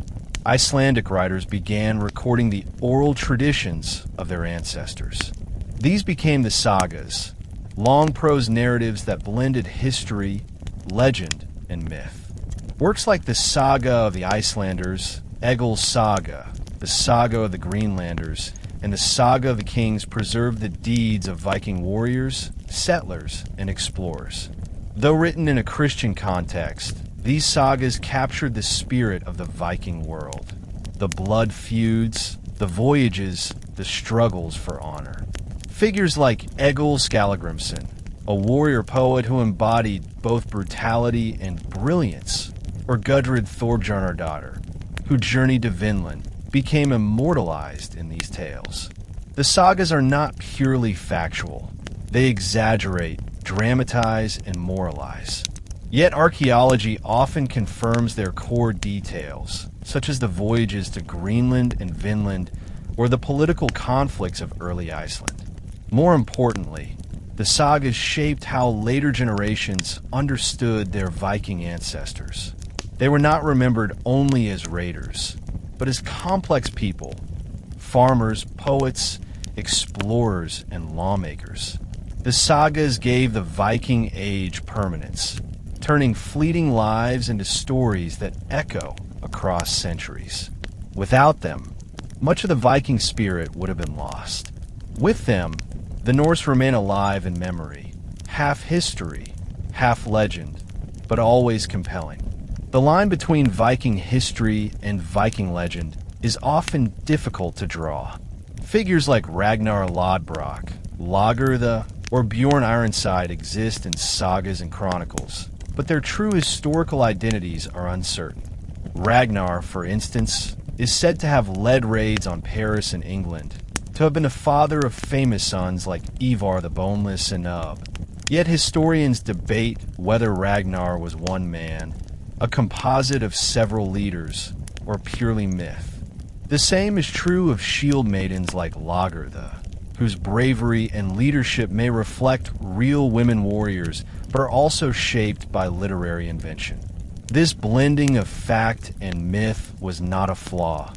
Icelandic writers began recording the oral traditions of their ancestors. These became the sagas, long prose narratives that blended history, legend, and myth. Works like the Saga of the Icelanders, Egil's Saga, the Saga of the Greenlanders, and the Saga of the Kings preserve the deeds of Viking warriors, settlers, and explorers. Though written in a Christian context, these sagas captured the spirit of the Viking world. The blood feuds, the voyages, the struggles for honor. Figures like Egil Skallagrimsson, a warrior poet who embodied both brutality and brilliance, or Gudrid Thorbjarnardóttir, who journeyed to Vinland, became immortalized in these tales. The sagas are not purely factual. They exaggerate, dramatize, and moralize. Yet archaeology often confirms their core details, such as the voyages to Greenland and Vinland, or the political conflicts of early Iceland. More importantly, the sagas shaped how later generations understood their Viking ancestors. They were not remembered only as raiders, but as complex people, farmers, poets, explorers, and lawmakers. The sagas gave the Viking Age permanence, turning fleeting lives into stories that echo across centuries. Without them, much of the Viking spirit would have been lost. With them, the Norse remain alive in memory, half history, half legend, but always compelling. The line between Viking history and Viking legend is often difficult to draw. Figures like Ragnar Lodbrok, Lagertha, or Bjorn Ironside exist in sagas and chronicles, but their true historical identities are uncertain. Ragnar, for instance, is said to have led raids on Paris and England, to have been the father of famous sons like Ivar the Boneless and Ub. Yet historians debate whether Ragnar was one man, a composite of several leaders, or purely myth. The same is true of shield maidens like Lagertha, whose bravery and leadership may reflect real women warriors, but are also shaped by literary invention. This blending of fact and myth was not a flaw.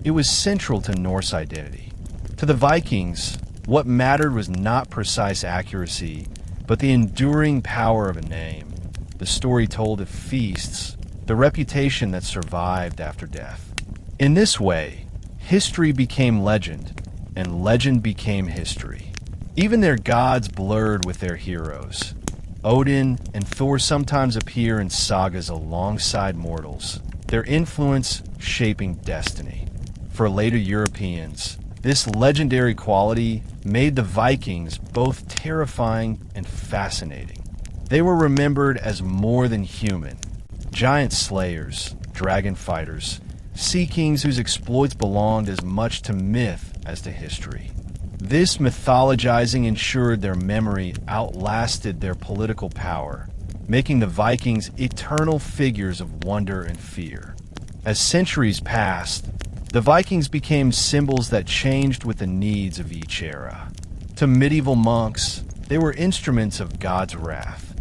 It was central to Norse identity. To the Vikings, what mattered was not precise accuracy, but the enduring power of a name, the story told of feasts, the reputation that survived after death. In this way, history became legend, and legend became history. Even their gods blurred with their heroes. Odin and Thor sometimes appear in sagas alongside mortals, their influence shaping destiny. For later Europeans, this legendary quality made the Vikings both terrifying and fascinating. They were remembered as more than human, giant slayers, dragon fighters, sea kings whose exploits belonged as much to myth as to history. This mythologizing ensured their memory outlasted their political power, making the Vikings eternal figures of wonder and fear. As centuries passed, the Vikings became symbols that changed with the needs of each era. To medieval monks, they were instruments of God's wrath,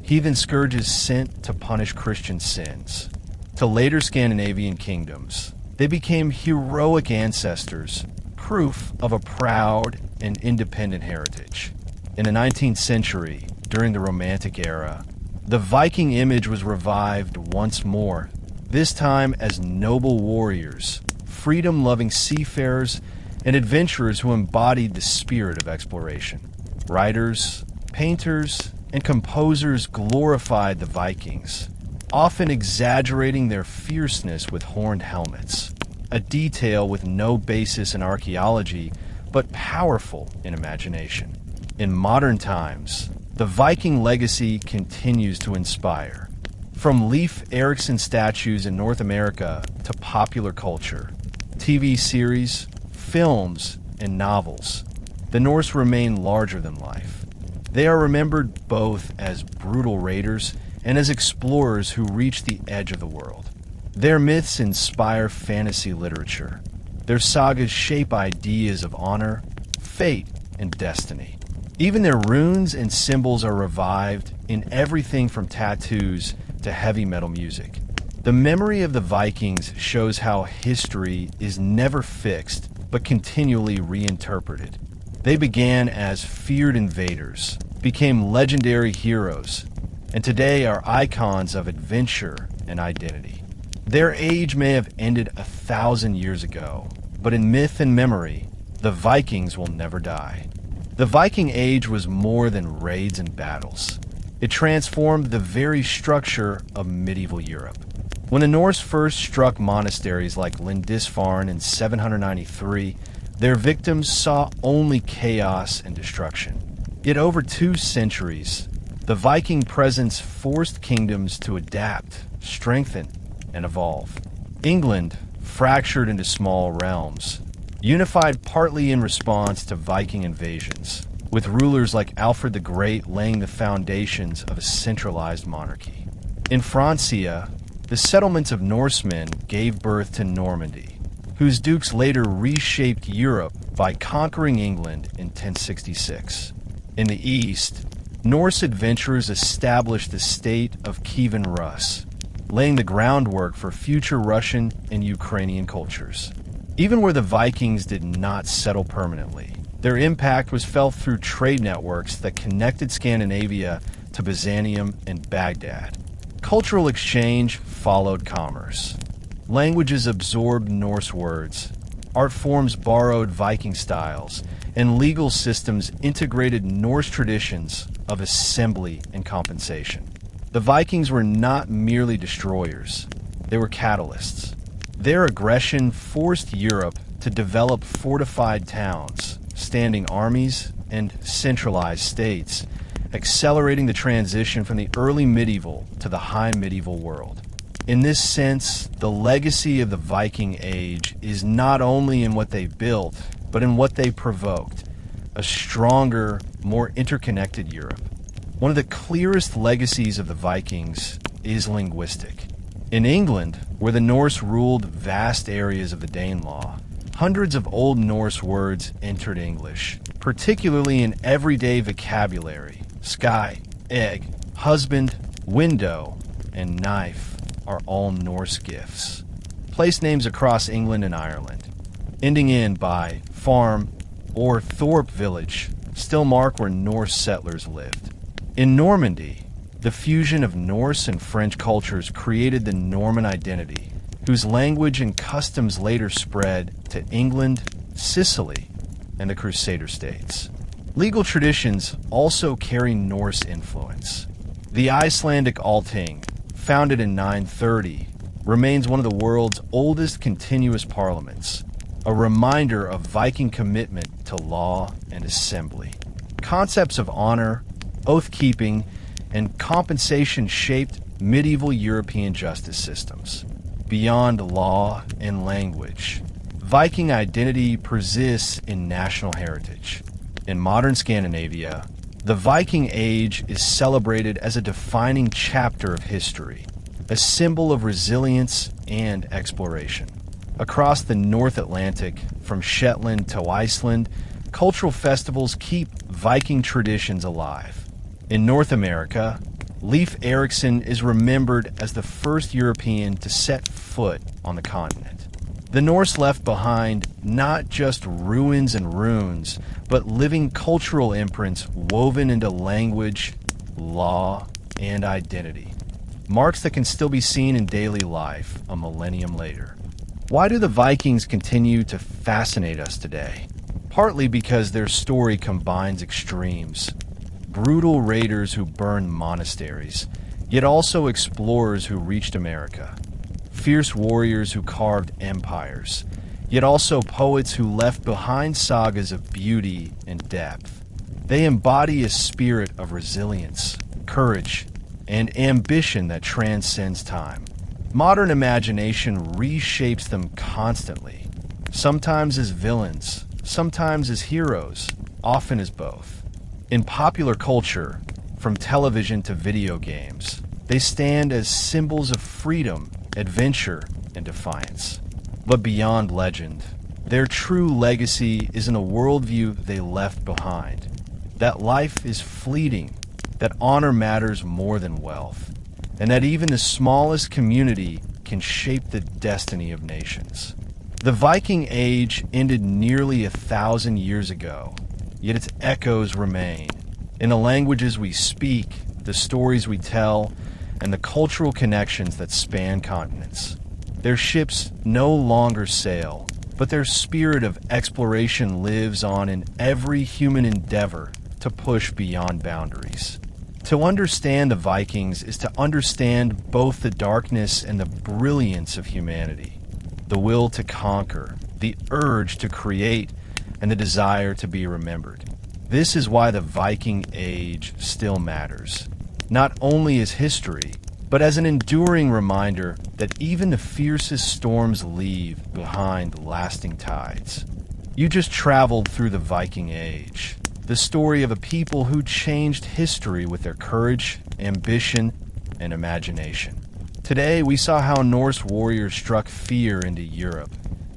heathen scourges sent to punish Christian sins. To later Scandinavian kingdoms, they became heroic ancestors, proof of a proud and independent heritage. In the 19th century, during the Romantic era, the Viking image was revived once more, this time as noble warriors, freedom-loving seafarers, and adventurers who embodied the spirit of exploration. Writers, painters, and composers glorified the Vikings, often exaggerating their fierceness with horned helmets. a detail with no basis in archaeology, but powerful in imagination. In modern times, the Viking legacy continues to inspire. From Leif Erikson statues in North America to popular culture, TV series, films, and novels, the Norse remain larger than life. They are remembered both as brutal raiders and as explorers who reached the edge of the world. Their myths inspire fantasy literature. Their sagas shape ideas of honor, fate, and destiny. Even their runes and symbols are revived in everything from tattoos to heavy metal music. The memory of the Vikings shows how history is never fixed, but continually reinterpreted. They began as feared invaders, became legendary heroes, and today are icons of adventure and identity. Their age may have ended 1,000 years ago, but in myth and memory, the Vikings will never die. The Viking Age was more than raids and battles. It transformed the very structure of medieval Europe. When the Norse first struck monasteries like Lindisfarne in 793, their victims saw only chaos and destruction. Yet over 2 centuries, the Viking presence forced kingdoms to adapt, strengthen, and evolve. England fractured into small realms, unified partly in response to Viking invasions, with rulers like Alfred the Great laying the foundations of a centralized monarchy. In Francia, the settlements of Norsemen gave birth to Normandy, whose dukes later reshaped Europe by conquering England in 1066. In the east, Norse adventurers established the state of Kievan Rus, laying the groundwork for future Russian and Ukrainian cultures. Even where the Vikings did not settle permanently, their impact was felt through trade networks that connected Scandinavia to Byzantium and Baghdad. Cultural exchange followed commerce. Languages absorbed Norse words, art forms borrowed Viking styles, and legal systems integrated Norse traditions of assembly and compensation. The Vikings were not merely destroyers, they were catalysts. Their aggression forced Europe to develop fortified towns, standing armies, and centralized states, accelerating the transition from the early medieval to the high medieval world. In this sense, the legacy of the Viking Age is not only in what they built, but in what they provoked: a stronger, more interconnected Europe. One of the clearest legacies of the Vikings is linguistic. In England, where the Norse ruled vast areas of the Danelaw, hundreds of Old Norse words entered English, particularly in everyday vocabulary. Sky, egg, husband, window, and knife are all Norse gifts. Place names across England and Ireland, ending in by farm or Thorpe village, still mark where Norse settlers lived. In Normandy, the fusion of Norse and French cultures created the Norman identity, whose language and customs later spread to England, Sicily, and the Crusader states. Legal traditions also carry Norse influence. The Icelandic Althing, founded in 930, remains one of the world's oldest continuous parliaments, a reminder of Viking commitment to law and assembly. Concepts of honor, oath-keeping, and compensation shaped medieval European justice systems. Beyond law and language, Viking identity persists in national heritage. In modern Scandinavia, the Viking Age is celebrated as a defining chapter of history, a symbol of resilience and exploration. Across the North Atlantic, from Shetland to Iceland, cultural festivals keep Viking traditions alive. In North America, Leif Erikson is remembered as the first European to set foot on the continent. The Norse left behind not just ruins and runes, but living cultural imprints woven into language, law, and identity. Marks that can still be seen in daily life a millennium later. Why do the Vikings continue to fascinate us today? Partly because their story combines extremes: brutal raiders who burned monasteries, yet also explorers who reached America. fierce warriors who carved empires, yet also poets who left behind sagas of beauty and depth. They embody a spirit of resilience, courage, and ambition that transcends time. Modern imagination reshapes them constantly, sometimes as villains, sometimes as heroes, often as both. In popular culture, from television to video games, they stand as symbols of freedom, adventure, and defiance. But beyond legend, their true legacy is in a worldview they left behind. That life is fleeting, that honor matters more than wealth, and that even the smallest community can shape the destiny of nations. The Viking Age ended nearly 1,000 years ago, yet its echoes remain in the languages we speak, the stories we tell, and the cultural connections that span continents. Their ships no longer sail, but their spirit of exploration lives on in every human endeavor to push beyond boundaries. To understand the Vikings is to understand both the darkness and the brilliance of humanity, the will to conquer, the urge to create, and the desire to be remembered. This is why the Viking Age still matters, not only as history, but as an enduring reminder that even the fiercest storms leave behind lasting tides. You just traveled through the Viking Age, the story of a people who changed history with their courage, ambition, and imagination. Today, we saw how Norse warriors struck fear into Europe,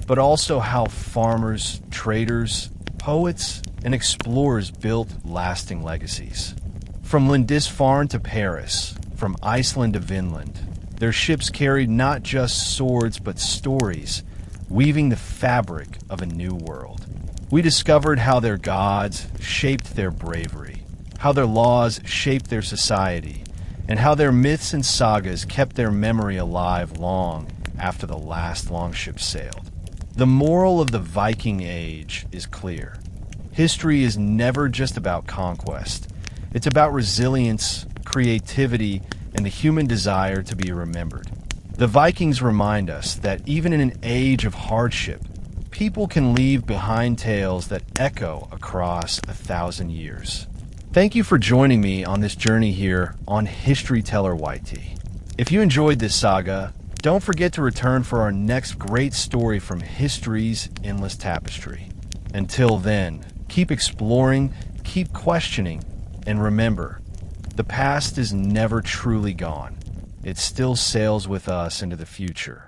but also how farmers, traders, poets, and explorers built lasting legacies. From Lindisfarne to Paris, from Iceland to Vinland, their ships carried not just swords but stories, weaving the fabric of a new world. We discovered how their gods shaped their bravery, how their laws shaped their society, and how their myths and sagas kept their memory alive long after the last longship sailed. The moral of the Viking Age is clear. History is never just about conquest. It's about resilience, creativity, and the human desire to be remembered. The Vikings remind us that even in an age of hardship, people can leave behind tales that echo across 1,000 years. Thank you for joining me on this journey here on History Teller YT. If you enjoyed this saga, don't forget to return for our next great story from history's endless tapestry. Until then, keep exploring, keep questioning, and remember, the past is never truly gone. It still sails with us into the future.